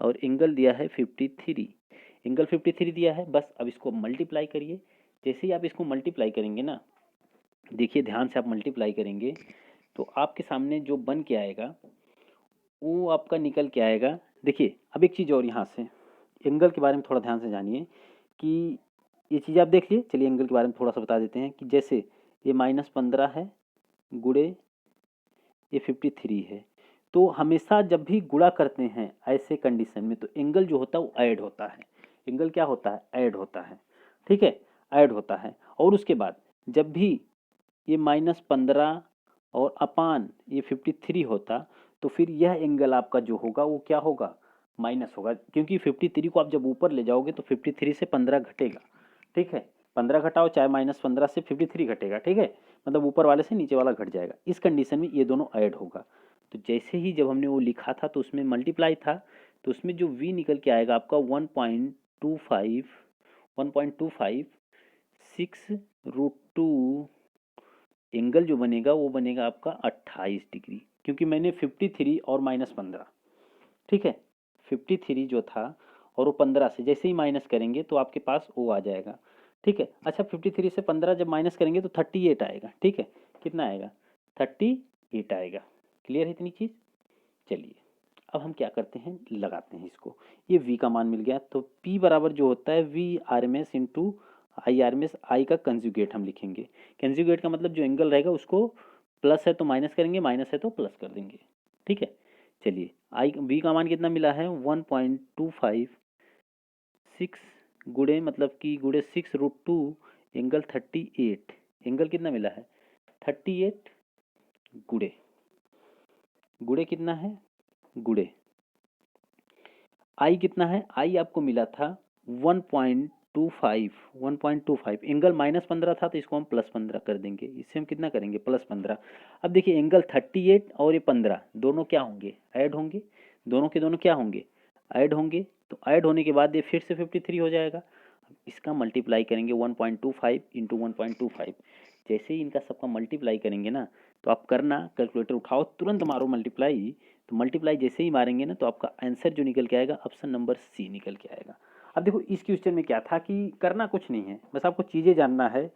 Speaker 1: और एंगल दिया है 53, एंगल 53 दिया है। बस अब इसको मल्टीप्लाई करिए, जैसे ही आप इसको मल्टीप्लाई करेंगे ना, देखिए ध्यान से आप मल्टीप्लाई करेंगे तो आपके सामने जो बन के आएगा वो आपका निकल के आएगा। देखिए अब एक चीज़ और, यहाँ से एंगल के बारे में थोड़ा ध्यान से जानिए कि ये चीज़ आप देख लिए। चलिए एंगल के बारे में थोड़ा सा बता देते हैं कि जैसे ये -15 है गुड़े ये 53 है, तो हमेशा जब भी गुणा करते हैं ऐसे कंडीशन में तो एंगल जो होता है वो ऐड होता है, एंगल क्या होता है, ऐड होता है, ठीक है, ऐड होता है। और उसके बाद जब भी ये -15 और अपान ये 53 होता तो फिर यह एंगल आपका जो होगा वो क्या होगा, माइनस होगा, क्योंकि 53 को आप जब ऊपर ले जाओगे तो 53 से 15 घटेगा, ठीक है, 15 घटाओ चाहे -15 से 53 घटेगा, ठीक है, मतलब ऊपर वाले से नीचे वाला घट जाएगा। इस कंडीशन में ये दोनों ऐड होगा। तो जैसे ही जब हमने वो लिखा था तो उसमें मल्टीप्लाई था, तो उसमें जो v निकल के आएगा आपका 1.25 6√2, एंगल जो बनेगा वो बनेगा आपका 28 डिग्री, क्योंकि मैंने 53 और -15, ठीक है, 53 जो था और वो 15 से जैसे ही माइनस करेंगे तो आपके पास वो आ जाएगा, ठीक है। अच्छा 53 से 15 जब माइनस करेंगे तो 38 आएगा, ठीक है, कितना आएगा 38 आएगा। क्लियर है इतनी चीज़। चलिए अब हम क्या करते हैं, लगाते हैं इसको, ये v का मान मिल गया तो p बराबर जो होता है v R M S into I R M S, I का कंजुगेट हम लिखेंगे, कंजुगेट का मतलब जो एंगल रहेगा उसको प्लस है तो माइनस करेंगे, माइनस है तो प्लस कर देंगे, ठीक है। चलिए आई v का मान कितना मिला है 1.25 6 गुड़े मतलब कि गुड़े 6√2, एंगल 38, एंगल कितना मिला है 38, गुड़े गुड़े कितना है, गुड़े आई कितना है, आई आपको मिला था 1.25 एंगल -15 था तो इसको हम +15 कर देंगे, इससे हम कितना करेंगे +15। अब देखिए एंगल 38 और ये 15 दोनों क्या होंगे, ऐड होंगे, दोनों के दोनों क्या होंगे, ऐड होंगे। तो ऐड होने के बाद ये फिर से 53 हो जाएगा। अब इसका मल्टीप्लाई करेंगे 1.25 इंटू 1.25, जैसे ही इनका सबका मल्टीप्लाई करेंगे ना तो आप करना, कैलकुलेटर उठाओ, तुरंत मारो मल्टीप्लाई। तो मल्टीप्लाई जैसे ही मारेंगे ना तो आपका आंसर जो निकल के आएगा ऑप्शन नंबर सी निकल के आएगा। अब देखो इस क्वेश्चन में क्या था कि करना कुछ नहीं है, बस आपको चीज़ें जानना है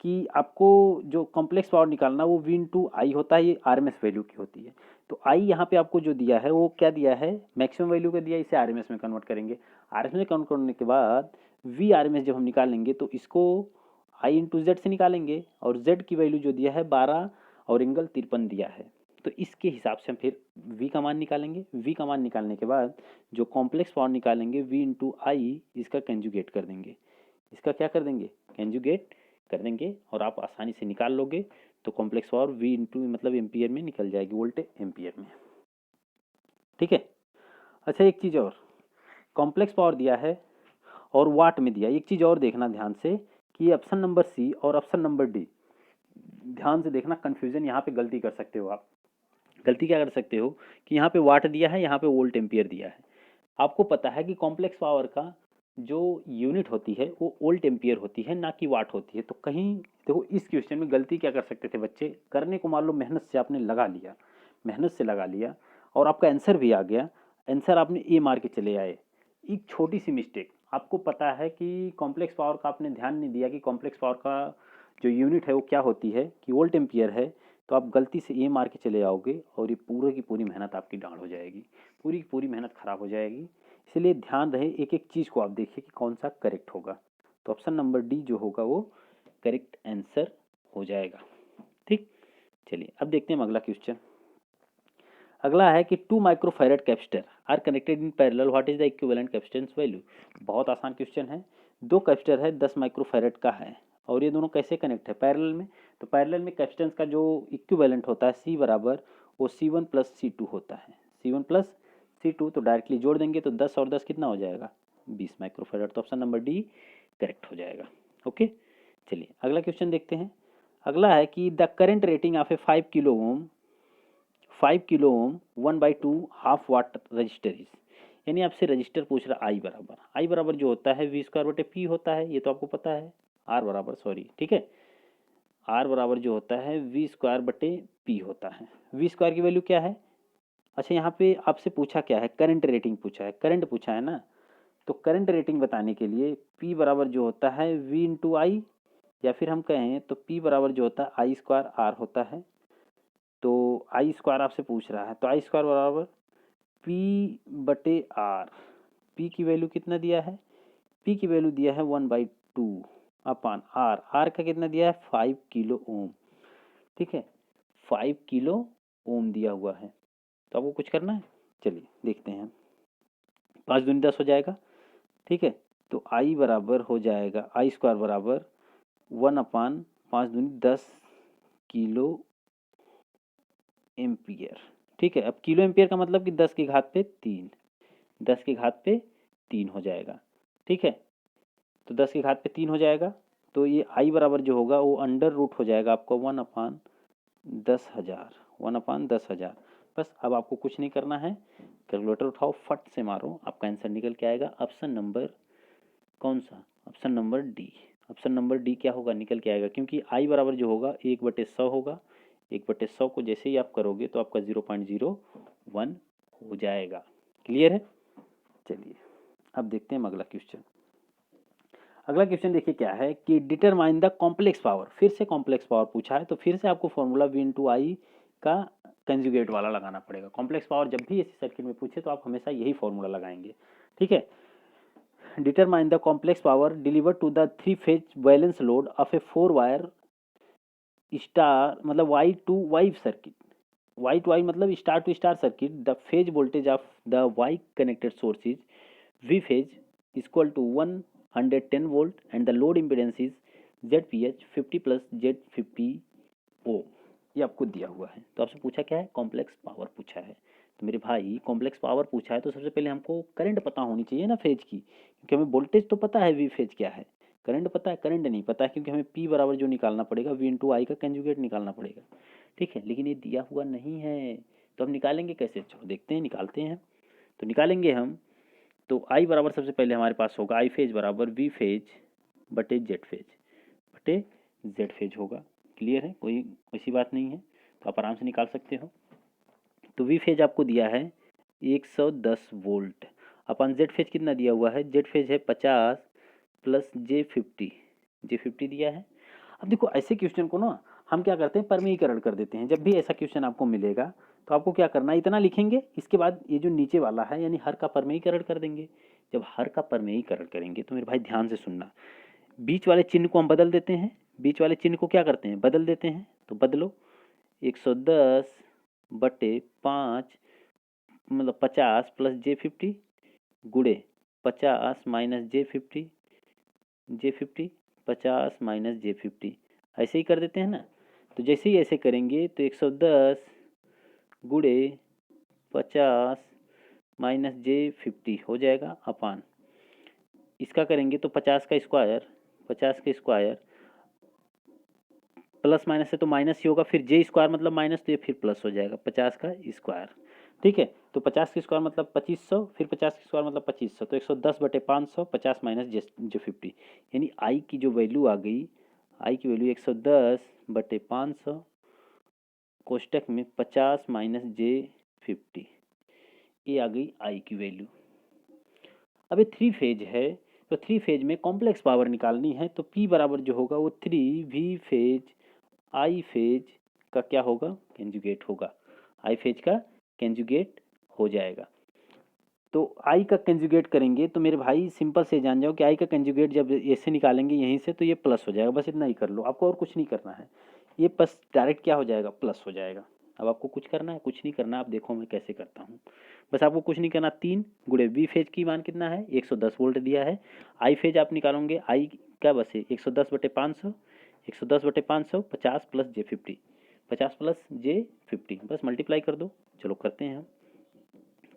Speaker 1: कि आपको जो कॉम्प्लेक्स पावर निकालना वो V इंटू आई होता है, ये आरएमएस वैल्यू की होती है। तो आई यहाँ पे आपको जो दिया है वो क्या दिया है, मैक्सिमम वैल्यू का दिया है, इसे आरएमएस में कन्वर्ट करेंगे। आरएमएस में कन्वर्ट करने के बाद वी आरएमएस जब हम निकालेंगे तो इसको आई इंटू जेड से निकालेंगे, और जेड की वैल्यू जो दिया है 12 और एंगल 53 दिया है। तो इसके हिसाब से हम फिर v का मान निकालेंगे। v का मान निकालने के बाद जो कॉम्प्लेक्स पावर निकालेंगे v इंटू आई, इसका कंजुगेट कर देंगे। इसका क्या कर देंगे, कंजुगेट कर देंगे, और आप आसानी से निकाल लोगे। तो कॉम्प्लेक्स पावर v इंटू मतलब एम्पियर में निकल जाएगी, वोल्ट एम्पियर में। ठीक है। अच्छा एक चीज़ और, कॉम्प्लेक्स पावर दिया है और वाट में दिया। एक चीज़ और देखना ध्यान से कि ऑप्शन नंबर सी और ऑप्शन नंबर डी, ध्यान से देखना, कंफ्यूजन यहाँ पे गलती कर सकते हो आप। गलती क्या कर सकते हो कि यहाँ पे वाट दिया है, यहाँ पे वोल्ट एम्पियर दिया है। आपको पता है कि कॉम्प्लेक्स पावर का जो यूनिट होती है वो वोल्ट एम्पियर होती है, ना कि वाट होती है। तो कहीं देखो इस क्वेश्चन में गलती क्या कर सकते थे बच्चे, करने को मान लो मेहनत से आपने लगा लिया, मेहनत से लगा लिया और आपका आंसर भी आ गया, आंसर आपने ए मार के चले आए। एक छोटी सी मिस्टेक, आपको पता है कि कॉम्प्लेक्स पावर का आपने ध्यान नहीं दिया कि कॉम्प्लेक्स पावर का जो यूनिट है वो क्या होती है, कि वोल्ट एम्पियर है। तो आप गलती से ए मार के चले आओगे और ये पूरे की पूरी मेहनत आपकी डांड हो जाएगी, पूरी की पूरी मेहनत खराब हो जाएगी। इसलिए ध्यान रहे, एक एक चीज़ को आप देखिए कि कौन सा करेक्ट होगा। तो ऑप्शन नंबर डी जो होगा वो करेक्ट आंसर हो जाएगा। ठीक, चलिए अब देखते हैं अगला क्वेश्चन। अगला है कि 2 microfarad capacitor are connected in parallel, what is the equivalent capacitance value. बहुत आसान क्वेश्चन है। दो कैपेसिटर है 10 माइक्रोफैरड का है, और ये दोनों कैसे कनेक्ट है, पैरेलल में। तो पैरेलल में कैपेसिटेंस का जो इक्विवेलेंट होता है सी बराबर वो C1 प्लस C2 होता है। C1 प्लस C2 तो डायरेक्टली जोड़ देंगे तो 10 और 10 कितना हो जाएगा, 20 माइक्रोफैरड। तो ऑप्शन नंबर डी करेक्ट हो जाएगा। ओके, चलिए अगला क्वेश्चन देखते हैं। अगला है कि the current rating of a 5 kilo ohm 5 kilo ohm 1/2 half watt resistor is, यानी आपसे रजिस्टर पूछ रहा आई बराबर जो होता है वी स्क्वायर बटे पी होता है, ये तो आपको पता है। आर बराबर सॉरी ठीक है, आर बराबर जो होता है वी स्क्वायर बटे पी होता है। वी स्क्वायर की वैल्यू क्या है, अच्छा यहाँ पे आपसे पूछा क्या है, करंट रेटिंग पूछा है, करंट पूछा है ना। तो करंट रेटिंग बताने के लिए पी बराबर जो होता है वी इंटू आई, या फिर हम कहें तो पी बराबर जो होता है आई स्क्वायर आर होता है। तो आई स्क्वायर आपसे पूछ रहा है, तो आई स्क्वायर बराबर पी बटे आर। पी की वैल्यू कितना दिया है, पी की वैल्यू दिया है 1/2 अपान आर, आर का कितना दिया है 5 किलो ओम। ठीक है, 5 किलो ओम दिया हुआ है। तो आपको कुछ करना है, चलिए देखते हैं। 5 दूनी 10 हो जाएगा। ठीक है, तो आई बराबर हो जाएगा, आई स्क्वायर बराबर 1/5 दूनी 10 किलो एम्पियर। ठीक है, अब किलो एम्पियर का मतलब कि 10 की घात पे 3, 10 की घात पे 3 हो जाएगा। ठीक है, तो 10 की घात पे 3 हो जाएगा। तो ये आई बराबर जो होगा वो अंडर रूट हो जाएगा आपको 1/10,000, 1/10,000। बस अब आपको कुछ नहीं करना है, कैलकुलेटर उठाओ फट से मारो, आपका आंसर निकल के आएगा ऑप्शन नंबर कौन सा, option number D. Option number D क्या होगा, निकल के आएगा, क्योंकि आई बराबर जो होगा 1/100 होगा। 1/100 को जैसे ही आप करोगे तो आपका 0.01 हो जाएगा। क्लियर है, चलिए अब देखते हैं अगला क्वेश्चन। अगला क्वेश्चन देखिए क्या है कि डिटरमाइन द कॉम्प्लेक्स पावर, फिर से कॉम्प्लेक्स पावर पूछा है, तो फिर से आपको फॉर्मूला वी इंटू आई का कंजुगेट वाला लगाना पड़ेगा। कॉम्प्लेक्स पावर जब भी इसी सर्किट में पूछे तो आप हमेशा यही फॉर्मूला लगाएंगे। ठीक है, determine the complex power deliver to the 3 phase balance load of a 4 wire star मतलब Y to Y circuit, Y to Y मतलब star to star circuit. The phase voltage of the Y connected source is V phase equal to 110 volt and the load impedance is ZPH 50 plus Z50 ओ। ये आपको दिया हुआ है। तो आपसे पूछा क्या है, कॉम्प्लेक्स पावर पूछा है। तो मेरे भाई कॉम्प्लेक्स पावर पूछा है तो सबसे पहले हमको करंट पता होनी चाहिए ना फेज की, क्योंकि हमें वोल्टेज तो पता है वी फेज क्या है, करंट पता है, करंट नहीं पता है, क्योंकि हमें पी बराबर जो निकालना पड़ेगा वी इंटू आई का कंजुगेट निकालना पड़ेगा। ठीक है, लेकिन ये दिया हुआ नहीं है, तो हम निकालेंगे कैसे, चलो देखते हैं निकालते हैं। तो निकालेंगे हम, तो आई बराबर सबसे पहले हमारे पास होगा आई फेज बराबर वी फेज बटे जेड फेज होगा। क्लियर है, कोई ऐसी बात नहीं है। तो आप आराम से निकाल सकते हो। तो वी फेज आपको दिया है 110 वोल्ट, अपन जेड फेज कितना दिया हुआ है, जेड फेज है 50 प्लस जे 50 दिया है। अब देखो ऐसे क्वेश्चन को ना हम क्या करते हैं, परमीकरण कर देते हैं। जब भी ऐसा क्वेश्चन आपको मिलेगा तो आपको क्या करना है, इतना लिखेंगे, इसके बाद ये जो नीचे वाला है यानी हर का परमेयीकरण कर देंगे। जब हर का परमेयीकरण करेंगे तो मेरे भाई ध्यान से सुनना, बीच वाले चिन्ह को हम बदल देते हैं, बीच वाले चिन्ह को क्या करते हैं, बदल देते हैं। तो बदलो, 110/5 मतलब 50 प्लस जे 50 गुड़े 50 माइनस जे 50, जे 50 50 माइनस जे 50, ऐसे ही कर देते हैं ना। तो जैसे ही ऐसे करेंगे तो 110 गुड़े 50 माइनस जे 50 हो जाएगा अपान, इसका करेंगे तो 50 का स्क्वायर, 50 का स्क्वायर प्लस माइनस से तो माइनस ही होगा, फिर जे स्क्वायर मतलब माइनस, तो ये फिर प्लस हो जाएगा 50 का स्क्वायर। ठीक है, तो 50 का स्क्वायर मतलब 2500, फिर 50 का स्क्वायर मतलब 2500, तो 110/500, 50 माइनस जे 50, यानी आई की जो वैल्यू आ गई, आई की वैल्यू 110/500 कोष्टक में 50 माइनस जे 50, ये आ गई आई की वैल्यू। अब ये 3 फेज है, तो 3 फेज में कॉम्प्लेक्स पावर निकालनी है, तो P बराबर जो होगा वो 3V फेज आई फेज का क्या होगा, कंजुगेट होगा, आई फेज का कंजुगेट हो जाएगा। तो आई का कंजुगेट करेंगे तो मेरे भाई सिंपल से जान जाओ कि आई का कंजुगेट जब ऐसे निकालेंगे यहीं से तो ये प्लस हो जाएगा, बस इतना ही कर लो, आपको और कुछ नहीं करना है, ये बस डायरेक्ट क्या हो जाएगा, प्लस हो जाएगा। अब आपको कुछ करना है, कुछ नहीं करना, आप देखो मैं कैसे करता हूँ, बस आपको कुछ नहीं करना, 3 गुणे वी फेज की मान कितना है 110 वोल्ट दिया है, आई फेज आप निकालोगे, आई क्या बस है 110/500, 110/500 50 प्लस जे 50, 50 प्लस जे 50, बस मल्टीप्लाई कर दो। चलो करते हैं हम,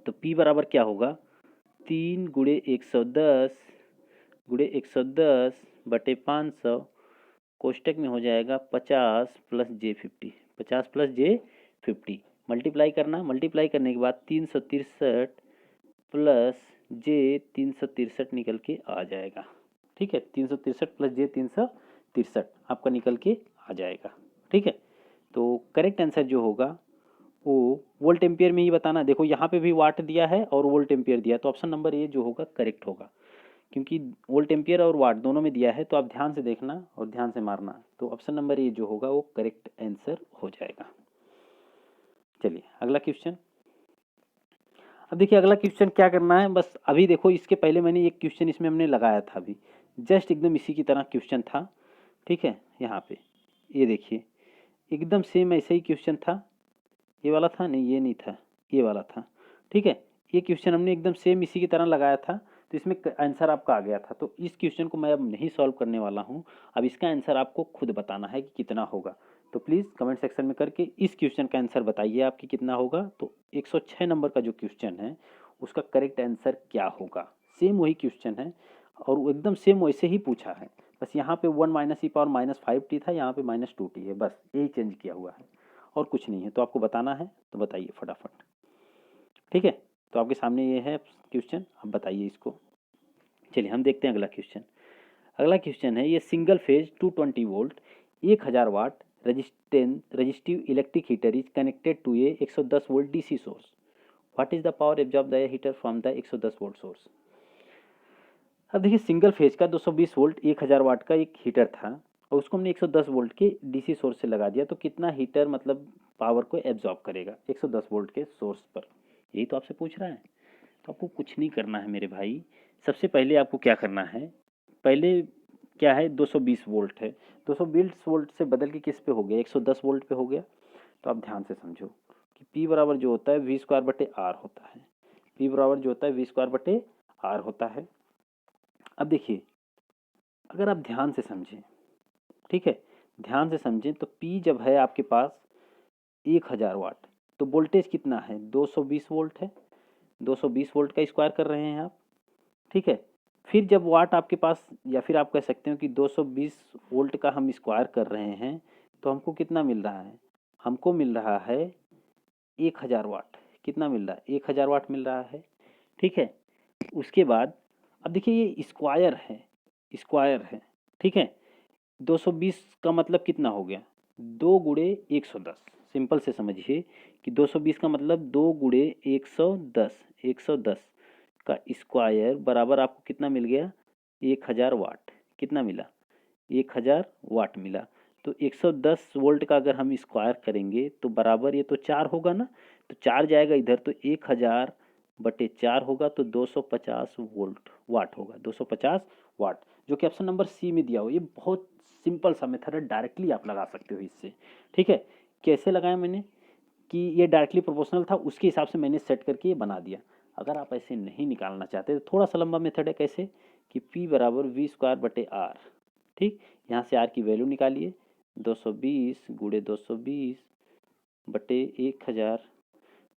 Speaker 1: तो P बराबर क्या होगा, 3 गुणे 110 गुणे 110/500 कोष्टक में हो जाएगा 50 प्लस जे 50, 50 प्लस जे 50, मल्टीप्लाई करना, मल्टीप्लाई करने के बाद 363 प्लस जे 363 निकल के आ जाएगा। ठीक है, 363 प्लस जे 363 आपका निकल के आ जाएगा। ठीक है, तो करेक्ट आंसर जो होगा वो वोल्ट एम्पियर में ही बताना। देखो यहाँ पे भी वाट दिया है और वोल्ट एम्पियर दिया, तो ऑप्शन नंबर ए जो होगा करेक्ट होगा, क्योंकि वोल्ट एम्पियर और वाट दोनों में दिया है, तो आप ध्यान से देखना और ध्यान से मारना, तो ऑप्शन नंबर ए जो होगा वो करेक्ट आंसर हो जाएगा। चलिए अगला क्वेश्चन। अब देखिए अगला क्वेश्चन क्या करना है, बस अभी देखो इसके पहले मैंने एक क्वेश्चन इसमें हमने लगाया था, अभी जस्ट एकदम इसी की तरह क्वेश्चन था। ठीक है, यहाँ पे ये देखिए एकदम सेम ऐसा ही क्वेश्चन था, ये वाला था नहीं, ये नहीं था, ये वाला था। ठीक है, ये क्वेश्चन हमने एकदम सेम इसी की तरह लगाया था, तो इसमें आंसर आपका आ गया था। तो इस क्वेश्चन को मैं अब नहीं सॉल्व करने वाला हूँ, अब इसका आंसर आपको खुद बताना है कि कितना होगा। तो प्लीज़ कमेंट सेक्शन में करके इस क्वेश्चन का आंसर बताइए आपकी कितना होगा। तो 106 नंबर का जो क्वेश्चन है उसका करेक्ट आंसर क्या होगा, सेम वही क्वेश्चन है और वो एकदम सेम वैसे ही पूछा है, बस यहाँ पे 1 माइनस ई पावर -5t था, यहाँ पे -2t है, बस यही चेंज किया हुआ है और कुछ नहीं है। तो आपको बताना है तो बताइए फटाफट। ठीक है, तो आपके सामने ये है क्वेश्चन, अब बताइए इसको। चलिए हम देखते हैं अगला क्वेश्चन। अगला क्वेश्चन है, ये single phase 220 volt 1000 watt resistive electric heater is connected to a 110 volt DC source, what is the power absorb the heater from the 110 volt source. अब देखिए सिंगल फेज का 220 वोल्ट 1000 वाट का एक हीटर था और उसको हमने 110 वोल्ट के डीसी सोर्स से लगा दिया, तो कितना हीटर मतलब पावर को एब्जॉर्ब करेगा 110 वोल्ट के सोर्स पर, यही तो आपसे पूछ रहा है। तो आपको कुछ नहीं करना है मेरे भाई, सबसे पहले आपको क्या करना है, पहले क्या है 220 वोल्ट है, 220 वोल्ट से बदल के किस पे हो गया 110 वोल्ट पे हो गया। तो आप ध्यान से समझो कि P बराबर जो होता है V²/R होता है, P बराबर जो होता है V²/R होता है। अब देखिए अगर आप ध्यान से समझें, ठीक है ध्यान से समझें, तो P जब है आपके पास 1000 वाट, तो वोल्टेज कितना है 220 वोल्ट है, 220 वोल्ट का स्क्वायर कर रहे हैं आप। ठीक है, फिर जब वाट आपके पास, या फिर आप कह सकते हो कि 220 वोल्ट का हम स्क्वायर कर रहे हैं, तो हमको कितना मिल रहा है, हमको मिल रहा है 1000 वाट, कितना मिल रहा है 1000 वाट मिल रहा है। ठीक है, उसके बाद अब देखिए ये स्क्वायर है, स्क्वायर है। ठीक है, 220 का मतलब कितना हो गया 2 गुणे 110, सिंपल से समझिए कि 220 का मतलब 2 गुणे 110, 110 का स्क्वायर बराबर आपको कितना मिल गया, 1000 वाट। कितना मिला, 1000 वाट मिला। तो 110 वोल्ट का अगर हम स्क्वायर करेंगे तो बराबर ये तो 4 होगा ना, तो 4 जाएगा इधर तो 1000 बटे 4 होगा तो 250 वोल्ट वाट होगा, 250 वाट, जो कि ऑप्शन नंबर सी में दिया हो। ये बहुत सिंपल सा मेथड है, डायरेक्टली आप लगा सकते हो इससे। ठीक है, कैसे लगाया मैंने कि ये डायरेक्टली प्रोपोर्शनल था, उसके हिसाब से मैंने सेट करके ये बना दिया। अगर आप ऐसे नहीं निकालना चाहते तो थोड़ा सा लंबा मेथड है, कैसे कि P बराबर वी स्क्वायर बटे आर। ठीक, यहाँ से आर की वैल्यू निकालिए, 220 गुणे 220 बटे 1000।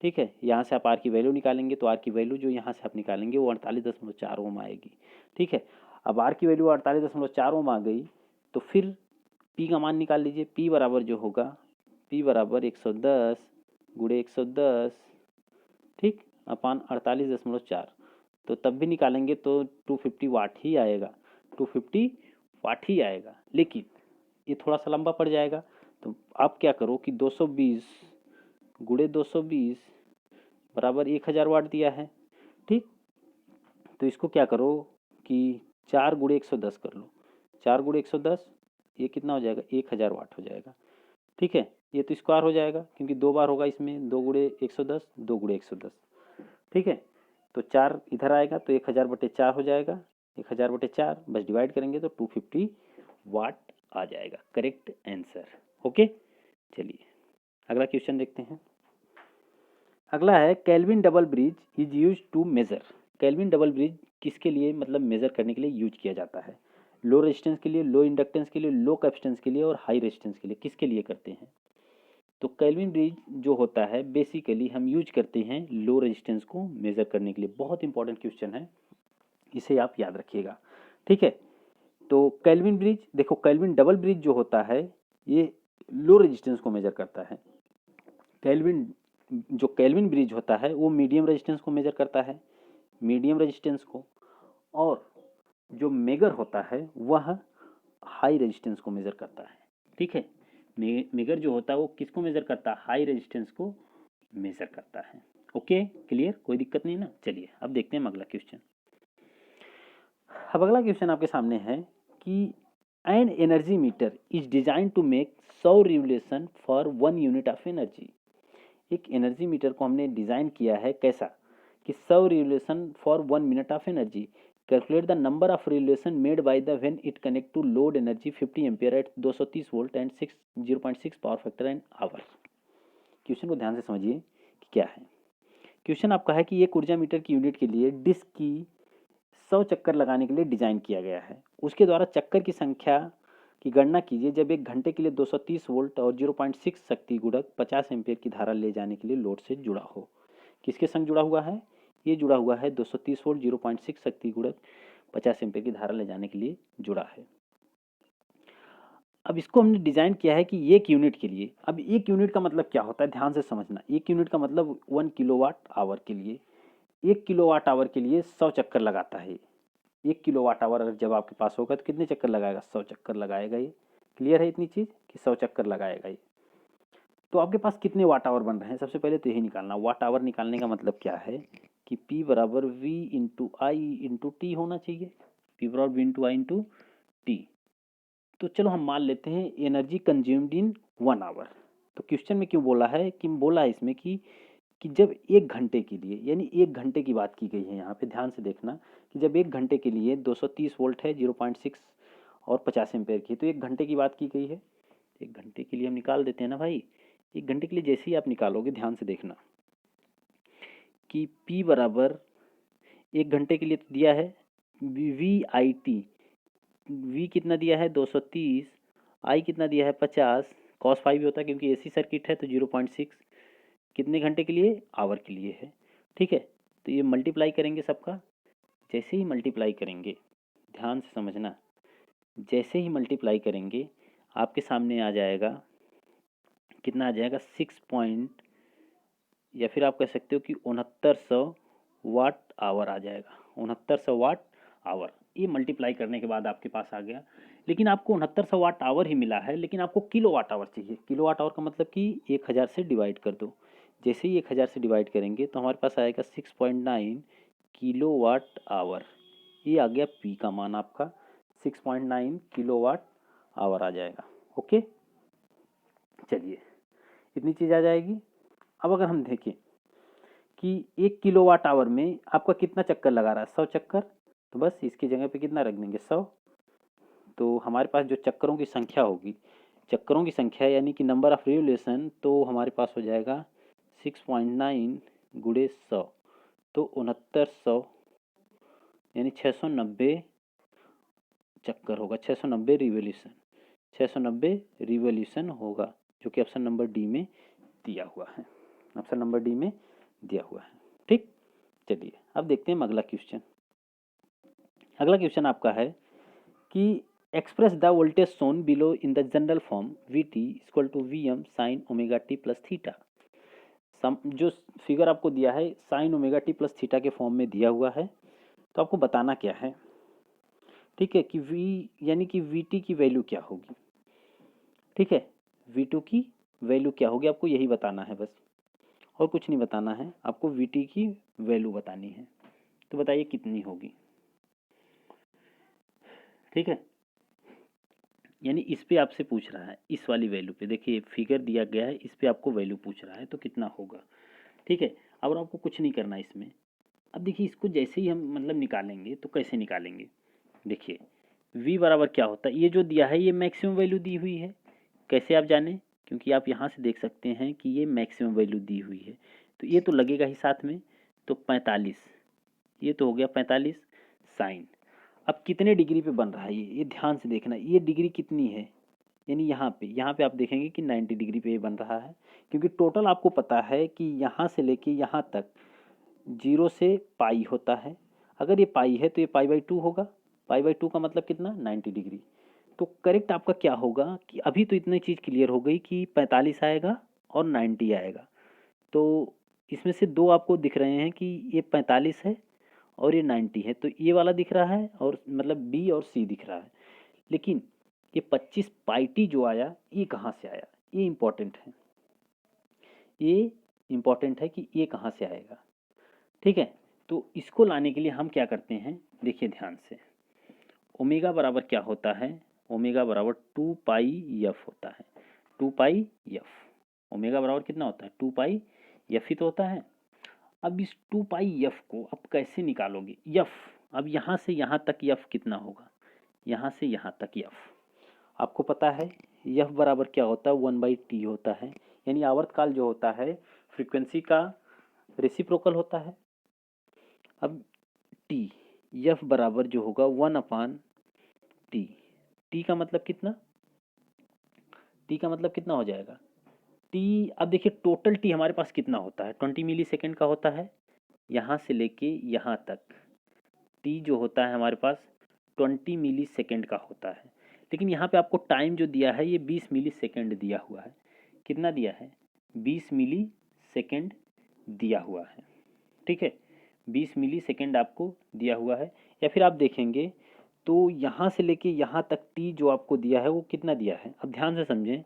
Speaker 1: ठीक है, यहाँ से आप आर की वैल्यू निकालेंगे तो आर की वैल्यू जो यहाँ से आप निकालेंगे वो 48.4 ओम आएगी। ठीक है, अब आर की वैल्यू 48.4 ओम आ गई तो फिर पी का मान निकाल लीजिए। पी बराबर जो होगा, पी बराबर 110 गुणे 110, ठीक, अपान 48.4, तो तब भी निकालेंगे तो 250 वाट ही आएगा, 250 वाट ही आएगा। लेकिन ये थोड़ा सा लंबा पड़ जाएगा, तो आप क्या करो कि 220 गुणे 220 बराबर 1000 वाट दिया है। ठीक, तो इसको क्या करो कि 4 गुणे 110 कर लो, 4 गुणे 110 ये कितना हो जाएगा, 1000 वाट हो जाएगा। ठीक है, ये तो स्क्वायर हो जाएगा क्योंकि 2 बार होगा इसमें, 2 गुणे 110, 2 गुणे 110। ठीक है, तो 4 इधर आएगा तो 1000 बटे 4 हो जाएगा, 1000 बटे 4 बस डिवाइड करेंगे तो 250 वाट आ जाएगा, करेक्ट आंसर। ओके, चलिए अगला क्वेश्चन देखते हैं। अगला है Kelvin double bridge is use to measure. Kelvin double bridge किसके लिए मतलब मेजर करने के लिए यूज किया जाता है? लो रेजिस्टेंस के लिए, लो इंडक्टेंस के लिए, लो कैपेसिटेंस के लिए और हाई रेजिस्टेंस के लिए, किसके लिए करते हैं? तो केल्विन ब्रिज जो होता है बेसिकली हम यूज करते हैं लो रेजिस्टेंस को मेजर करने के लिए। बहुत इंपॉर्टेंट क्वेश्चन है, इसे आप याद रखिएगा। ठीक है, तो केल्विन ब्रिज देखो, केल्विन डबल ब्रिज जो होता है ये लो रेजिस्टेंस को मेजर करता है। केल्विन जो केल्विन ब्रिज होता है वो मीडियम रेजिस्टेंस को मेजर करता है, मीडियम रेजिस्टेंस को, और जो मेगर होता है वह हाई रेजिस्टेंस को मेजर करता है। ठीक है, मेगर जो होता है वो किसको मेजर करता है? हाई रेजिस्टेंस को मेजर करता है। ओके, क्लियर, कोई दिक्कत नहीं ना। चलिए अब देखते हैं अगला क्वेश्चन। अब अगला क्वेश्चन आपके सामने है कि an energy meter is design to make 100 revolution for 1 unit of energy. एक एनर्जी मीटर को हमने डिजाइन किया है कैसा कि 100 revolution for 1 minute of energy. Calculate the number of revolution made by the when it connect to load energy 50 ampere at 230 volt and 0.6 power factor an hour. Question को ध्यान से समझिए कि क्या है। क्वेश्चन आपका है कि एक ऊर्जा मीटर की यूनिट के लिए डिस्क की 100 चक्कर लगाने के लिए डिजाइन किया गया है। उसके द्वारा चक्कर की संख्या की गणना कीजिए जब एक घंटे के लिए 230 वोल्ट और 0.6 शक्ति गुणक 50 एम्पियर की धारा ले जाने के लिए लोड से जुड़ा हो। किसके संग जुड़ा हुआ है? ये जुड़ा हुआ है 230 वोल्ट 0.6 शक्ति गुणक 50 एम्पियर की धारा ले जाने के लिए जुड़ा है। अब इसको हमने डिजाइन किया है कि एक यूनिट के लिए। अब एक यूनिट का मतलब क्या होता है, ध्यान से समझना। एक यूनिट का मतलब 1 किलोवाट आवर के लिए, 1 किलोवाट आवर के लिए 100 चक्कर लगाता है। 1 किलोवाट आवर अगर जब आपके पास होगा तो कितने चक्कर लगाएगा? 100 चक्कर लगाएगा। ये क्लियर है इतनी चीज़ कि 100 चक्कर लगाएगा ये। तो आपके पास कितने वाट आवर बन रहे हैं? सबसे पहले तो यही निकालना। वाट आवर निकालने का मतलब क्या है कि P बराबर V into I into T होना चाहिए। P बराबर V into I into T. तो चलो हम मान लेते हैं एनर्जी कंज्यूम्ड इन 1 आवर। तो क्वेश्चन में क्यों बोला है कि बोला है इसमें कि जब 1 घंटे के लिए, यानी 1 घंटे की बात की गई है यहाँ पे, ध्यान से देखना कि जब 1 घंटे के लिए 230 वोल्ट है 0.6 और 50 एम्पेयर की, तो 1 घंटे की बात की गई है। 1 घंटे के लिए हम निकाल देते हैं ना भाई। 1 घंटे के लिए जैसे ही आप निकालोगे ध्यान से देखना कि P बराबर 1 घंटे के लिए तो दिया है VIT। V कितना दिया है? 230। I कितना दिया है? 50। cos 5 होता है क्योंकि AC सर्किट है तो 0.6 कितने घंटे के लिए? आवर के लिए है। ठीक है, तो ये मल्टीप्लाई करेंगे सबका। जैसे ही मल्टीप्लाई करेंगे, ध्यान से समझना, जैसे ही मल्टीप्लाई करेंगे आपके सामने आ जाएगा, कितना आ जाएगा? 6 पॉइंट, या फिर आप कह सकते हो कि 6900 वाट आवर आ जाएगा। 6900 वाट आवर ये मल्टीप्लाई करने के बाद आपके पास आ गया। लेकिन आपको 6900 वाट आवर ही मिला है, लेकिन आपको किलो वाट आवर चाहिए। किलो वाट आवर का मतलब कि 1000 से डिवाइड कर दो। जैसे ही 1000 से डिवाइड करेंगे तो हमारे पास आएगा 6.9 किलो वाट आवर। ये आ गया पी का मान आपका 6.9 किलो वाट आवर आ जाएगा। ओके, चलिए इतनी चीज़ आ जाएगी। अब अगर हम देखें कि 1 किलो वाट आवर में आपका कितना चक्कर लगा रहा है, 100 चक्कर, तो बस इसकी जगह पे कितना रख देंगे, 100। तो हमारे पास जो चक्करों की संख्या होगी, चक्करों की संख्या यानी कि नंबर ऑफ रिवोल्यूशन, तो हमारे पास हो जाएगा 6.9 गुणे 100, तो 6900 यानी 690 चक्कर होगा, 690 रिवोल्यूशन, 690 रिवोल्यूशन होगा, जो कि ऑप्शन नंबर डी में दिया हुआ है। ऑप्शन नंबर डी में दिया हुआ है। ठीक, चलिए अब देखते हैं अगला क्वेश्चन। अगला क्वेश्चन आपका है कि express the voltage shown below in the general form V T equal to V M sine omega T plus theta. जो फिगर आपको दिया है sine omega T plus theta के फॉर्म में दिया हुआ है, तो आपको बताना क्या है। ठीक है, कि वी यानी कि वी टी की वैल्यू क्या होगी। ठीक है, वी टू की वैल्यू क्या होगी, आपको यही बताना है बस, और कुछ नहीं बताना है, आपको वी टी की वैल्यू बतानी है। तो बताइए कितनी होगी। ठीक है, यानी इस पे आपसे पूछ रहा है, इस वाली वैल्यू पे देखिए फिगर दिया गया है, इस पे आपको वैल्यू पूछ रहा है, तो कितना होगा। ठीक है, अब आपको कुछ नहीं करना इसमें। अब देखिए इसको जैसे ही हम मतलब निकालेंगे तो कैसे निकालेंगे, देखिए v बराबर क्या होता है, ये जो दिया है ये मैक्सिमम वैल्यू दी हुई है। कैसे आप जाने, क्योंकि आप यहाँ से देख सकते हैं कि ये मैक्सिमम वैल्यू दी हुई है, तो ये तो लगेगा ही साथ में, तो 45, ये तो हो गया 45 साइन। अब कितने डिग्री पे बन रहा है ये ध्यान से देखना, ये डिग्री कितनी है, यानी यहाँ पे आप देखेंगे कि 90 डिग्री पे ये बन रहा है, क्योंकि टोटल आपको पता है कि यहाँ से लेके यहाँ तक 0 से पाई होता है। अगर ये पाई है तो ये पाई बाई 2 होगा, पाई बाई 2 का मतलब कितना, 90 डिग्री। तो करेक्ट आपका क्या होगा कि अभी तो इतनी चीज़ क्लियर हो गई कि 45 आएगा और 90 आएगा। तो इसमें से दो आपको दिख रहे हैं कि ये 45 है और ये 90 है, तो ये वाला दिख रहा है और मतलब बी और सी दिख रहा है। लेकिन ये 25 पाई टी जो आया ये कहाँ से आया, ये इम्पोर्टेंट है, ये इम्पोर्टेंट है कि ये कहाँ से आएगा। ठीक है, तो इसको लाने के लिए हम क्या करते हैं, देखिए ध्यान से, ओमेगा बराबर क्या होता है, ओमेगा बराबर 2 पाई एफ होता है, 2 पाई एफ। ओमेगा बराबर कितना होता है, 2 पाई एफ ही तो होता है। अब इस 2 पाई एफ को अब कैसे निकालोगे, एफ, अब यहाँ से यहाँ तक एफ कितना होगा, यहाँ से यहाँ तक एफ आपको पता है, एफ बराबर क्या होता है, 1/t होता है, यानी आवर्तकाल जो होता है फ्रीक्वेंसी का रेसिप्रोकल होता है। अब टी, एफ बराबर जो होगा 1/t, टी का मतलब कितना, टी का मतलब कितना हो जाएगा, टी, अब देखिए टोटल टी हमारे पास कितना होता है, 20 मिली सेकेंड का होता है, यहाँ से लेके यहाँ तक टी जो होता है हमारे पास 20 मिली सेकेंड का होता है। लेकिन यहाँ पे आपको टाइम जो दिया है ये 20 मिली सेकेंड दिया हुआ है, कितना दिया है, 20 मिली सेकेंड दिया हुआ है। ठीक है, 20 मिली सेकेंड आपको दिया हुआ है। या फिर आप देखेंगे तो यहाँ से लेके यहाँ तक टी जो आपको दिया है वो कितना दिया है, अब ध्यान से समझें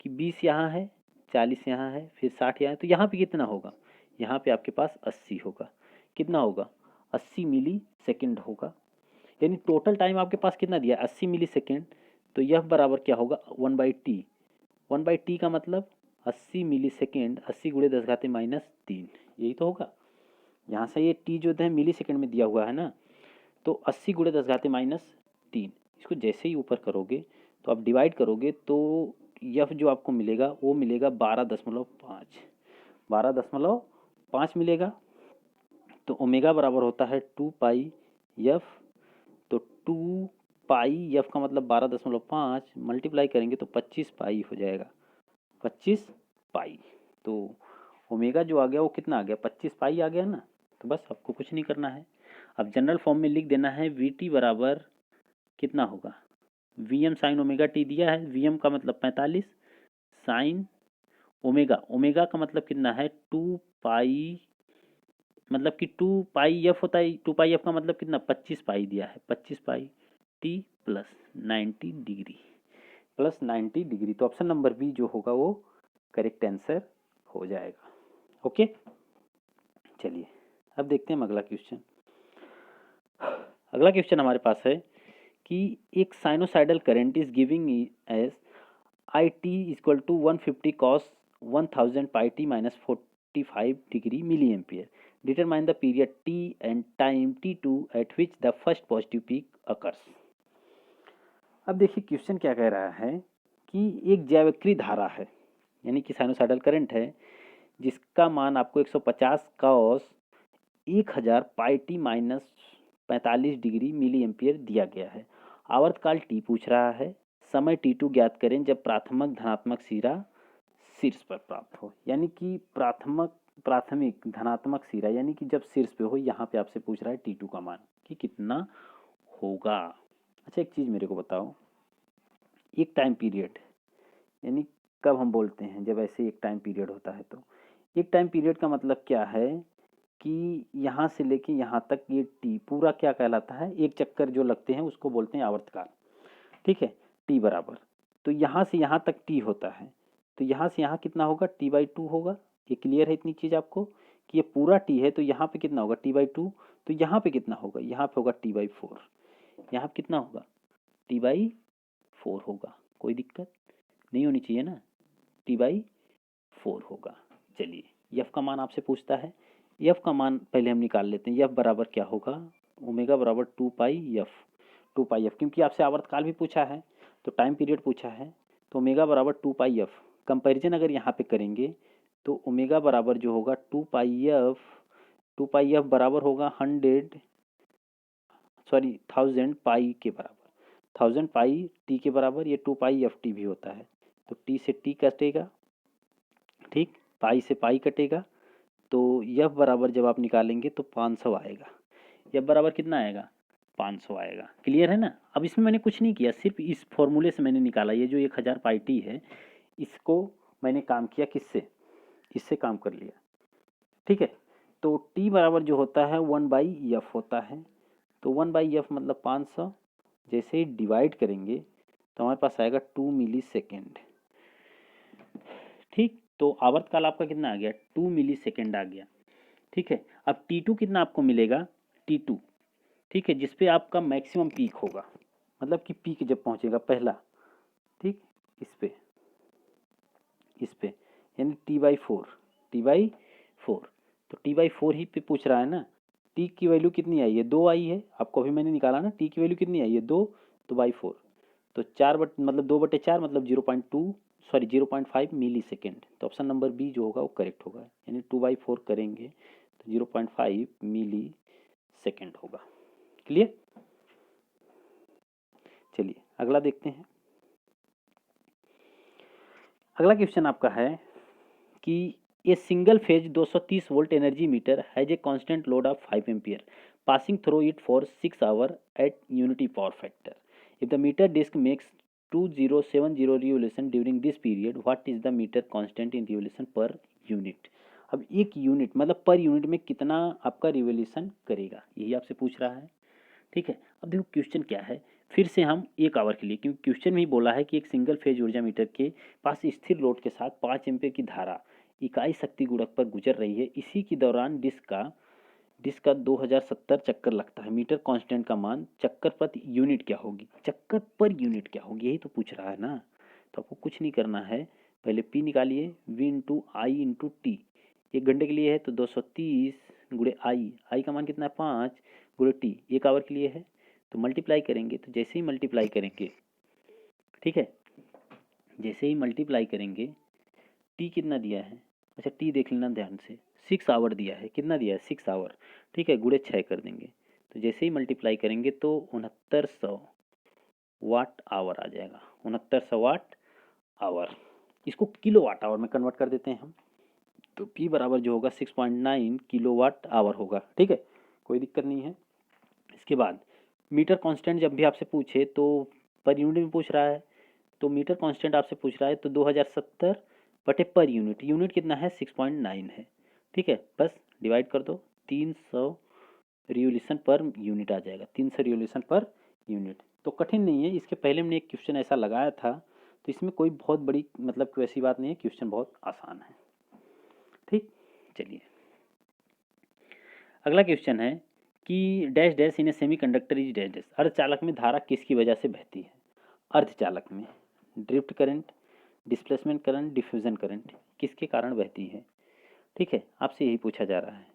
Speaker 1: कि 20 यहाँ है, 40 यहाँ है, फिर 60 यहाँ है, तो यहाँ पे कितना होगा, यहाँ पे आपके पास 80 होगा, कितना होगा, 80 मिली सेकेंड होगा। यानी टोटल टाइम आपके पास कितना दिया, 80 मिली सेकेंड, तो यह बराबर क्या होगा, 1/t। 1/t का मतलब 80 मिली सेकेंड, 80 गुणे 10 घाते -3, यही तो होगा। यहाँ से ये टी जो है मिली सेकेंड में दिया हुआ है ना, तो 80 गुणे 10 घाते -3, इसको जैसे ही ऊपर करोगे तो आप डिवाइड करोगे तो यफ जो आपको मिलेगा वो मिलेगा 12.5, 12.5 मिलेगा। तो ओमेगा बराबर होता है 2 पाई एफ, तो 2 पाई एफ का मतलब 12.5 मल्टीप्लाई करेंगे तो 25 पाई हो जाएगा, 25 पाई। तो ओमेगा जो आ गया वो कितना आ गया, 25 पाई आ गया ना। तो बस आपको कुछ नहीं करना है, अब जनरल फॉर्म में लिख देना है वी टी बराबर कितना होगा, V M sine omega T दिया है, वी एम का मतलब 45 साइन ओमेगा, ओमेगा का मतलब कितना है 2 पाई मतलब कि 2 पाई एफ होता है, 2 पाई एफ का मतलब कितना, 25 पाई दिया है, 25 pi T plus 90 degree, plus 90 degree. तो ऑप्शन नंबर बी जो होगा वो करेक्ट आंसर हो जाएगा। ओके, चलिए अब देखते हैं हम अगला क्वेश्चन। अगला क्वेश्चन हमारे पास है कि एक sinusoidal current is giving as I T equal to 150 cos 1000 pi T minus 45 degree milli ampere. Determine the period T and time t2 at which the first positive peak occurs. अब देखिए question क्या कह रहा है कि एक जैवक्री धारा है, यानी कि साइनोसाइडल करंट है, जिसका मान आपको 150 cos 1000 pi T minus 45 degree milli ampere दिया गया है। आवर्तकाल टी पूछ रहा है, समय t2 ज्ञात करें जब प्राथमिक धनात्मक सिरा शीर्ष पर प्राप्त हो, यानी कि प्राथमिक धनात्मक सिरा यानी कि जब शीर्ष पे हो, यहाँ पे आपसे पूछ रहा है t2 का मान कि कितना होगा। अच्छा एक चीज़ मेरे को बताओ, एक टाइम पीरियड यानी कब हम बोलते हैं, जब ऐसे एक टाइम पीरियड होता है तो एक टाइम पीरियड का मतलब क्या है कि यहाँ से लेके यहाँ तक ये टी पूरा क्या कहलाता है, एक चक्कर जो लगते हैं उसको बोलते हैं आवर्तकाल। ठीक है, टी बराबर, तो यहाँ से यहाँ तक टी होता है, तो यहाँ से यहाँ कितना होगा, t/2 होगा। ये क्लियर है इतनी चीज़ आपको कि ये पूरा टी है, तो यहाँ पे कितना होगा, t/2। तो यहाँ पे कितना होगा, यहाँ पे होगा t/4। यहाँ पे कितना होगा, t/4 होगा। कोई दिक्कत नहीं होनी चाहिए ना, t/4 होगा। चलिए यफ का मान आपसे पूछता है, यफ का मान पहले हम निकाल लेते हैं। यफ बराबर क्या होगा, ओमेगा बराबर 2 पाई एफ, 2 पाई एफ, क्योंकि आपसे आवर्तकाल भी पूछा है तो टाइम पीरियड पूछा है, तो ओमेगा बराबर 2 पाई एफ। कंपेरिजन अगर यहाँ पे करेंगे तो ओमेगा बराबर जो होगा 2 पाई एफ, 2 पाई एफ बराबर होगा 1000 पाई के बराबर, 1000 पाई टी के बराबर, ये 2 पाई एफ टी भी होता है। तो टी से टी कटेगा, ठीक, पाई से पाई कटेगा, तो यफ बराबर जब आप निकालेंगे तो 500 आएगा। यफ बराबर कितना आएगा, 500 आएगा। क्लियर है ना। अब इसमें मैंने कुछ नहीं किया, सिर्फ इस फॉर्मूले से मैंने निकाला। ये जो 1000 पाई टी है इसको मैंने काम किया किससे, इससे काम कर लिया। ठीक है, तो टी बराबर जो होता है 1/f होता है, तो 1/f मतलब 500। जैसे ही डिवाइड करेंगे तो हमारे पास आएगा 2 मिली सेकेंड। ठीक, तो आवर्तकाल आपका कितना आ गया, 2 मिली सेकेंड आ गया। ठीक है, अब T2 कितना आपको मिलेगा, T2, ठीक है, जिसपे आपका मैक्सिमम पीक होगा, मतलब कि पीक जब पहुंचेगा पहला, ठीक, इस पे यानी T/4, तो T/4 ही पे पूछ रहा है ना। T की वैल्यू कितनी आई है, 2 आई है, आपको अभी मैंने निकाला ना, T की वैल्यू कितनी आई है, 2, तो बाई 4, तो 4 मतलब 2/4 मतलब 0.5 मिली सेकेंड। तो ऑप्शन नंबर बी जो होगा वो करेक्ट होगा, यानी 2/4 करेंगे तो 0.5 मिली सेकेंड होगा। क्लियर। चलिए अगला देखते हैं। अगला क्वेश्चन आपका है कि a single phase 230 volt energy meter has a constant load of 5 ampere passing through it for 6 hour at unity power factor. If the meter disc makes 2070 revolution during this period, what is the meter constant in revolution per unit. अब एक unit मतलब per unit में कितना आपका revolution करेगा, यही आपसे पूछ रहा है। ठीक है, अब देखो क्वेश्चन क्या है, फिर से हम 1 आवर के लिए, क्योंकि क्वेश्चन में ही बोला है कि एक सिंगल फेज ऊर्जा मीटर के पास स्थिर लोड के साथ 5 एम्पीयर की धारा इकाई शक्ति गुणक पर गुजर रही है। इसी के दौरान डिस्क का 2070 चक्कर लगता है। मीटर कांस्टेंट का मान चक्कर प्रति यूनिट क्या होगी, चक्कर पर यूनिट क्या होगी, यही तो पूछ रहा है ना। तो आपको कुछ नहीं करना है, पहले पी निकालिए, V into I into T. 1 घंटे के लिए है तो 230 गुणे आई का मान कितना है, 5 गुणे टी 1 आवर के लिए है, तो मल्टीप्लाई करेंगे। तो जैसे ही मल्टीप्लाई करेंगे, ठीक है, जैसे ही मल्टीप्लाई करेंगे, टी कितना दिया है, अच्छा टी देख लेना ध्यान से, 6 आवर दिया है, कितना दिया है, 6 आवर, ठीक है, गुणे 6 कर देंगे। तो जैसे ही मल्टीप्लाई करेंगे तो 6900 वाट आवर आ जाएगा, 6900 वाट आवर। इसको किलो वाट आवर में कन्वर्ट कर देते हैं हम, तो P बराबर जो होगा 6.9 किलो वाट आवर होगा। ठीक है, कोई दिक्कत नहीं है। इसके बाद मीटर कांस्टेंट जब भी आपसे पूछे तो पर यूनिट में पूछ रहा है, तो मीटर कांस्टेंट आपसे पूछ रहा है तो 2070 बटे पर यूनिट, यूनिट कितना है 6.9 है। ठीक है, बस डिवाइड कर दो, 300 रिवोल्यूशन पर यूनिट आ जाएगा, 300 रिवोल्यूशन पर यूनिट। तो कठिन नहीं है, इसके पहले हमने एक क्वेश्चन ऐसा लगाया था, तो इसमें कोई बहुत बड़ी मतलब कोई ऐसी बात नहीं है, क्वेश्चन बहुत आसान है। ठीक, चलिए अगला क्वेश्चन है कि dash dash in a semi conductor is dash dash. अर्धचालक में धारा किसकी वजह से बहती है? अर्धचालक में drift current, displacement current, diffusion current, किसके कारण बहती है? ठीक है, आपसे यही पूछा जा रहा है।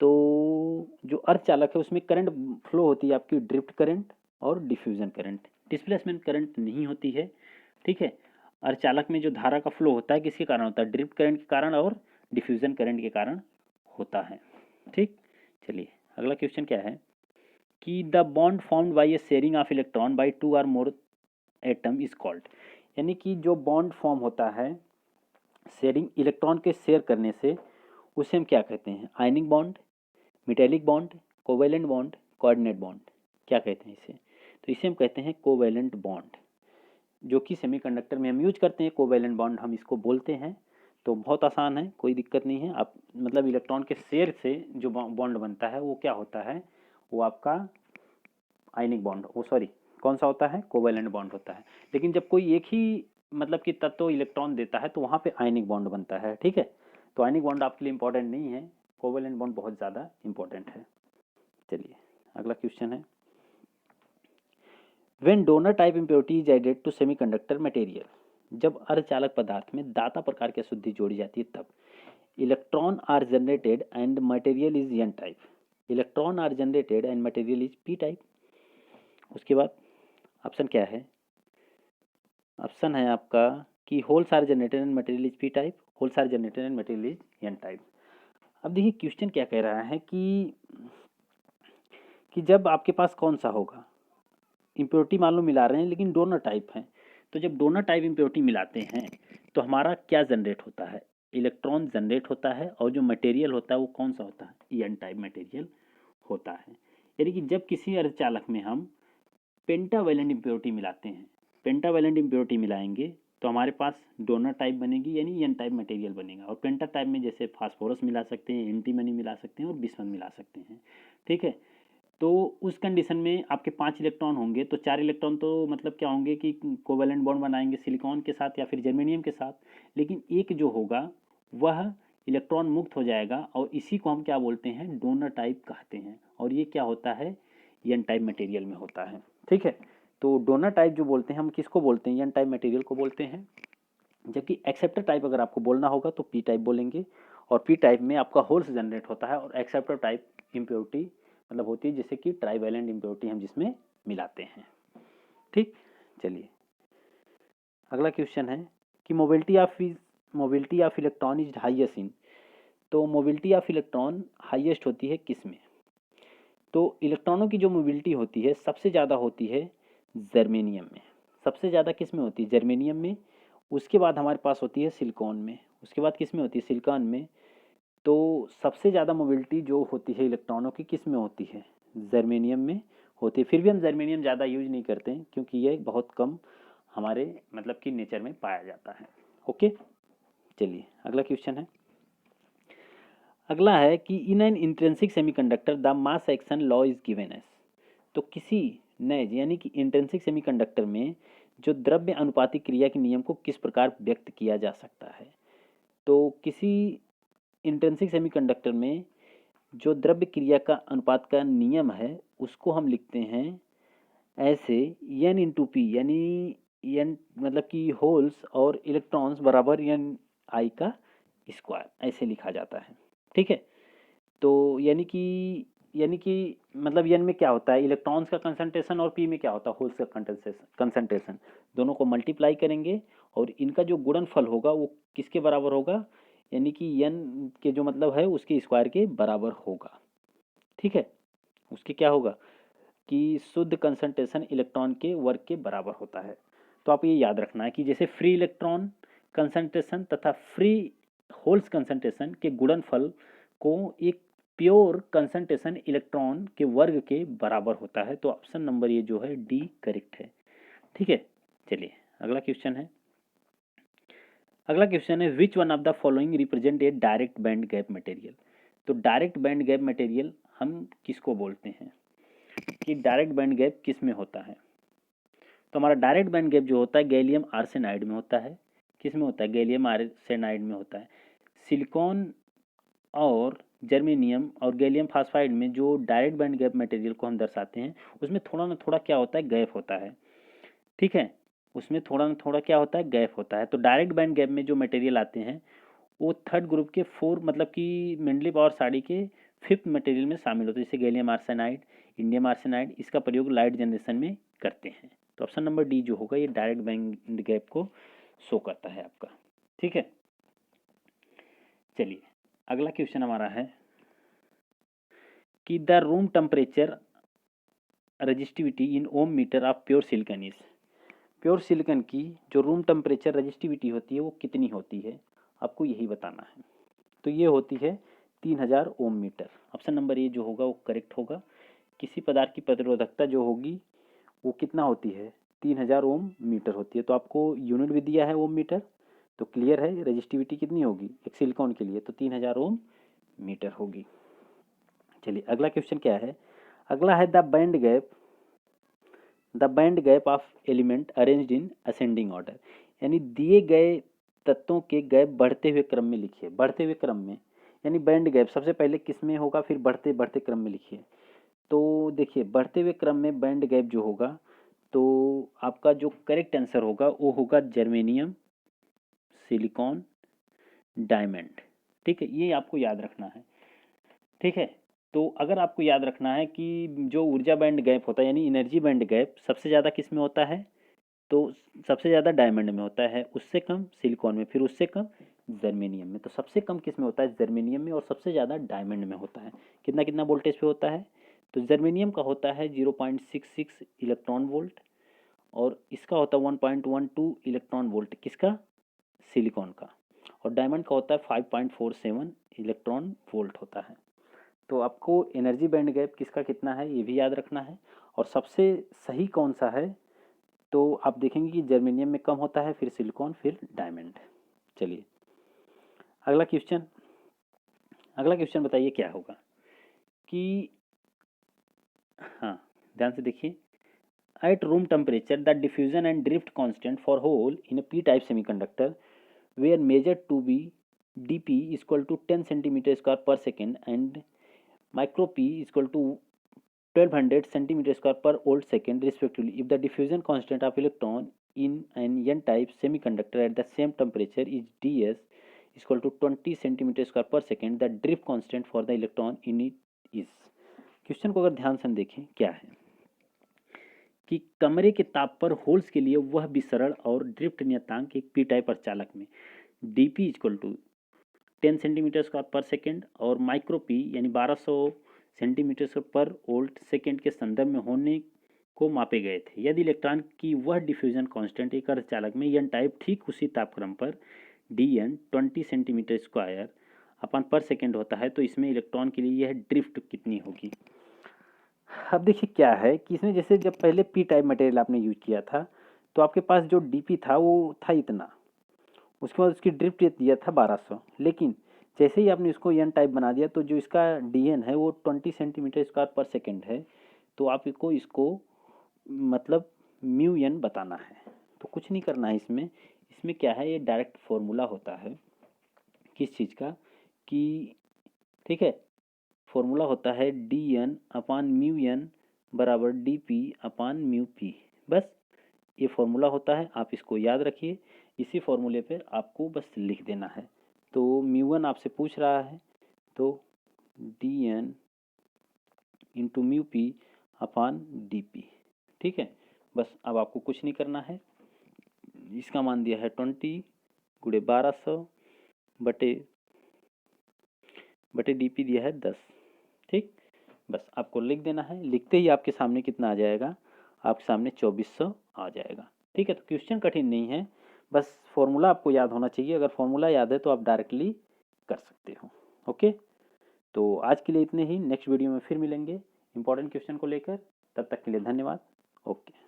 Speaker 1: तो जो अर्धचालक है उसमें करंट फ्लो होती है आपकी ड्रिफ्ट करंट और डिफ्यूजन करंट, डिस्प्लेसमेंट करंट नहीं होती है। ठीक है, अर्धचालक में जो धारा का फ्लो होता है किसके कारण होता है? ड्रिफ्ट करंट के कारण और डिफ्यूजन करंट के कारण होता है। ठीक, चलिए अगला क्वेश्चन क्या है कि the bond formed by A sharing of electron by 2 और मोर एटम इज कॉल्ड। यानी कि जो बॉन्ड फॉर्म होता है शेयरिंग, इलेक्ट्रॉन के शेयर करने से, उसे हम क्या कहते हैं? Ionic bond, metallic bond, covalent bond, coordinate bond, क्या कहते हैं इसे? तो इसे हम कहते हैं कोवेलेंट बॉन्ड, जो कि सेमीकंडक्टर में हम यूज करते हैं। कोवेलेंट बॉन्ड हम इसको बोलते हैं। तो बहुत आसान है, कोई दिक्कत नहीं है। आप मतलब इलेक्ट्रॉन के शेयर से जो बॉन्ड बनता है वो क्या होता है? वो आपका आयनिक बॉन्ड, वो सॉरी कौन सा होता है? कोवेलेंट बॉन्ड होता है। लेकिन जब कोई एक ही मतलब कि तत्व इलेक्ट्रॉन देता है तो वहाँ पे आयनिक बॉन्ड बनता है। ठीक है, तो आयनिक बॉन्ड आपके लिए इंपॉर्टेंट नहीं है, कोवेलेंट बॉन्ड बहुत ज़्यादा इंपॉर्टेंट है। चलिए अगला क्वेश्चन है when donor type impurity is added to semiconductor material. जब अर्धचालक पदार्थ में दाता प्रकार की अशुद्धि जोड़ी जाती है तब electron are generated and material is N type, electron are generated and material is P type. उसके बाद ऑप्शन क्या है? ऑप्शन है आपका कि holes are generated and material is P type, holes are generated and material is N type. अब देखिए question क्या कह रहा है कि जब आपके पास कौन सा होगा, इम्प्योरिटी मान लो मिला रहे हैं लेकिन डोनर टाइप है, तो जब डोनर टाइप इम्प्योरिटी मिलाते हैं तो हमारा क्या जनरेट होता है? इलेक्ट्रॉन जनरेट होता है, और जो मटेरियल होता है वो कौन सा होता है? एन टाइप मटेरियल होता है। यानी कि जब किसी अर्धचालक में हम पेंटावैलेंट इम्प्योरिटी मिलाते हैं, पेंटावैलेंट इम्प्योरिटी मिलाएंगे तो हमारे पास डोनर टाइप बनेगी यानी एन टाइप मटेरियल बनेगा। और पेंटा टाइप में जैसे फास्फोरस मिला सकते हैं, एंटीमनी मिला सकते हैं और बिस्मथ मिला सकते हैं। ठीक है, तो उस कंडीशन में आपके 5 इलेक्ट्रॉन होंगे, तो 4 इलेक्ट्रॉन तो मतलब क्या होंगे कि कोवेलेंट बॉन्ड बनाएंगे सिलिकॉन के साथ या फिर जर्मेनियम के साथ, लेकिन एक जो होगा वह इलेक्ट्रॉन मुक्त हो जाएगा, और इसी को हम क्या बोलते हैं? डोनर टाइप कहते हैं। और ये क्या होता है? एन टाइप मटेरियल में होता है। ठीक है, तो डोनर टाइप जो बोलते हैं हम किसको बोलते हैं? एन टाइप मटेरियल को बोलते हैं। जबकि एक्सेप्टर टाइप अगर आपको बोलना होगा तो पी टाइप बोलेंगे, और पी टाइप में आपका होल्स जनरेट होता है, और एक्सेप्टर टाइप इम्प्योरिटी मतलब होती है जैसे कि ट्राइवैलेंट इम्प्योरिटी हम जिसमें मिलाते हैं। ठीक, चलिए अगला क्वेश्चन है कि mobility of electron is highest in. तो मोबिलिटी ऑफ इलेक्ट्रॉन हाईएस्ट होती है किस में? तो इलेक्ट्रॉनों की जो मोबिलिटी होती है सबसे ज़्यादा होती है जर्मेनियम में। सबसे ज़्यादा किस में होती है? जर्मेनियम में। उसके बाद हमारे पास होती है सिलिकॉन में। उसके बाद किस में होती है? सिलिकॉन में। तो सबसे ज़्यादा मोबिलिटी जो होती है इलेक्ट्रॉनों की किस में होती है? जर्मेनियम में होती है। फिर भी हम जर्मेनियम ज़्यादा यूज नहीं करते हैं क्योंकि ये बहुत कम हमारे मतलब कि नेचर में पाया जाता है। ओके, चलिए अगला क्वेश्चन है। अगला है कि in an intrinsic semiconductor the mass action law is given as. तो किसी नए यानी कि इंट्रिंसिक सेमीकंडक्टर में जो द्रव्य अनुपाती क्रिया के नियम को किस प्रकार व्यक्त किया जा सकता है? तो किसी इंट्रिंसिक सेमीकंडक्टर में जो द्रव्य क्रिया का अनुपात का नियम है उसको हम लिखते हैं ऐसे एन इंटू पी, यानी एन मतलब कि होल्स और इलेक्ट्रॉन्स बराबर एन आई का स्क्वायर, ऐसे लिखा जाता है। ठीक है, तो यानी कि मतलब एन में क्या होता है? इलेक्ट्रॉन्स का कंसंट्रेशन, और पी में क्या होता है? होल्स का कंसंट्रेशन। दोनों को मल्टीप्लाई करेंगे और इनका जो गुणनफल होगा वो किसके बराबर होगा? यानी कि एन के जो मतलब है उसके स्क्वायर के बराबर होगा। ठीक है, उसके क्या होगा कि शुद्ध कंसंट्रेशन इलेक्ट्रॉन के वर्ग के बराबर होता है। तो आप ये याद रखना है कि जैसे फ्री इलेक्ट्रॉन कंसंट्रेशन तथा फ्री होल्स कंसंट्रेशन के गुणनफल को एक प्योर कंसंट्रेशन इलेक्ट्रॉन के वर्ग के बराबर होता है। तो ऑप्शन नंबर ये जो है डी करेक्ट है। ठीक है, चलिए अगला क्वेश्चन है। अगला क्वेश्चन है which one of the following represent a direct band gap material. तो डायरेक्ट बैंड गैप मटेरियल हम किसको बोलते हैं, कि डायरेक्ट बैंड गैप किस में होता है। तो हमारा डायरेक्ट बैंड गैप जो होता है गैलियम आर्सेनाइड में होता है। किस में होता है, गैलियम आर्सेनाइड में होता है। सिलिकॉन और जर्मेनियम और गैलियम फास्फाइड में जो डायरेक्ट बैंड गैप मटेरियल को हम दर्शाते हैं उसमें थोड़ा ना थोड़ा क्या होता है, गैप होता है। ठीक है, उसमें थोड़ा ना थोड़ा क्या होता है, गैप होता है। तो डायरेक्ट बैंड गैप में जो मटेरियल आते हैं वो थर्ड ग्रुप के 4 मतलब कि मेंडलीव और साड़ी के 5th मटेरियल में शामिल होते हैं, जैसे गैलियम आर्सेनाइड, इंडियम आर्सेनाइड। इसका प्रयोग लाइट जनरेशन में करते हैं। तो ऑप्शन नंबर डी जो होगा ये डायरेक्ट बैंड गैप को शो करता है आपका। ठीक है, चलिए अगला क्वेश्चन हमारा है कि the room temperature resistivity in ohm metre of pure silicon is. Pure silicon की जो रूम टेम्परेचर रजिस्टिविटी होती है वो कितनी होती है, आपको यही बताना है। तो ये होती है 3000 ओम मीटर। ऑप्शन नंबर ए जो होगा वो करेक्ट होगा। किसी पदार्थ की प्रतिरोधकता जो होगी वो कितना होती है, 3000 ओम मीटर होती है। तो आपको यूनिट भी दिया है ओम मीटर, तो क्लियर है रजिस्टिविटी कितनी होगी एक सिलिकॉन के लिए, तो 3000 ओम मीटर होगी। चलिए अगला क्वेश्चन क्या है, अगला है the band gap of element arranged in ascending order. यानी दिए गए तत्वों के गैप बढ़ते हुए क्रम में लिखिए। बढ़ते हुए क्रम में यानी बैंड गैप सबसे पहले किस में होगा, फिर बढ़ते बढ़ते क्रम में लिखिए। तो देखिए बढ़ते हुए क्रम में बैंड गैप जो होगा तो आपका जो करेक्ट आंसर होगा वो होगा जर्मेनियम, सिलिकॉन, डायमंड। ठीक है, ये आपको याद रखना है। ठीक है, तो अगर आपको याद रखना है कि जो ऊर्जा बैंड गैप होता है यानी एनर्जी बैंड गैप सबसे ज़्यादा किस में होता है, तो सबसे ज़्यादा डायमंड में होता है, उससे कम सिलिकॉन में, फिर उससे कम जर्मेनियम में। तो सबसे कम किस में होता है, जर्मेनियम में, और सबसे ज़्यादा डायमंड में होता है। कितना कितना वोल्टेज पे होता है, तो जर्मेनियम का होता है 0.66 इलेक्ट्रॉन वोल्ट और इसका होता है 1.12 इलेक्ट्रॉन वोल्ट, किसका, सिलिकॉन का। और डायमंड का होता है 5.47 इलेक्ट्रॉन वोल्ट होता है। तो आपको एनर्जी बैंड गैप किसका कितना है ये भी याद रखना है। और सबसे सही कौन सा है, तो आप देखेंगे कि जर्मेनियम में कम होता है, फिर सिलिकॉन, फिर डायमंड। चलिए अगला क्वेश्चन, अगला क्वेश्चन बताइए क्या होगा कि, हाँ ध्यान से देखिए, at room temperature the diffusion and drift constant for hole in a p type semiconductor were measured to be dp equal to 10 centimeter square per second and micro p equal to 1200 centimeter square per volt second respectively. If the diffusion constant of electron in an n-type semiconductor at the same temperature is ds equal to 20 centimeter square per second, the drift constant for the electron in it is। Question को अगर ध्यान से हम देखें क्या है कि कमरे के ताप पर होल्स के लिए वह विसरण और ड्रिफ्ट नियतांक एक पी टाइप अर्धचालक में dp equal to 10 centimetre square per second और माइक्रो पी यानी 1200 सेंटीमीटर पर वोल्ट सेकेंड के संदर्भ में होने को मापे गए थे। यदि इलेक्ट्रॉन की वह डिफ्यूजन कांस्टेंट एक अर्धचालक में एन टाइप ठीक उसी तापक्रम पर dn 20 सेंटीमीटर स्क्वायर अपन पर सेकेंड होता है, तो इसमें इलेक्ट्रॉन के लिए यह ड्रिफ्ट कितनी होगी। अब देखिए क्या है कि इसमें जैसे जब पहले पी टाइप मटेरियल आपने यूज किया था तो आपके पास जो डीपी था वो था इतना, उसके बाद उसकी ड्रिफ्ट दिया था 1200, लेकिन जैसे ही आपने इसको एन टाइप बना दिया तो जो इसका डीएन है वो 20 सेंटीमीटर स्क्वायर पर सेकेंड है। तो आपको इसको मतलब म्यू एन बताना है। तो कुछ नहीं करना है इसमें, इसमें क्या है, ये डायरेक्ट फॉर्मूला होता है किस चीज़ का कि, ठीक है, फॉर्मूला होता है डी एन अपान म्यू एन बराबर डी पी अपान म्यू पी। बस ये फॉर्मूला होता है, आप इसको याद रखिए। इसी फॉर्मूले पे आपको बस लिख देना है। तो म्यू वन आपसे पूछ रहा है तो D N into mu P upon D P. ठीक है, बस अब आपको कुछ नहीं करना है। इसका मान दिया है 20 गुणे 1200 बटे डी पी दिया है 10। ठीक, बस आपको लिख देना है। लिखते ही आपके सामने कितना आ जाएगा, आपके सामने 2400 आ जाएगा। ठीक है, तो क्वेश्चन कठिन नहीं है, बस फॉर्मूला आपको याद होना चाहिए। अगर फॉर्मूला याद है तो आप डायरेक्टली कर सकते हो। ओके, तो आज के लिए इतने ही। नेक्स्ट वीडियो में फिर मिलेंगे इंपॉर्टेंट क्वेश्चन को लेकर। तब तक के लिए धन्यवाद। ओके।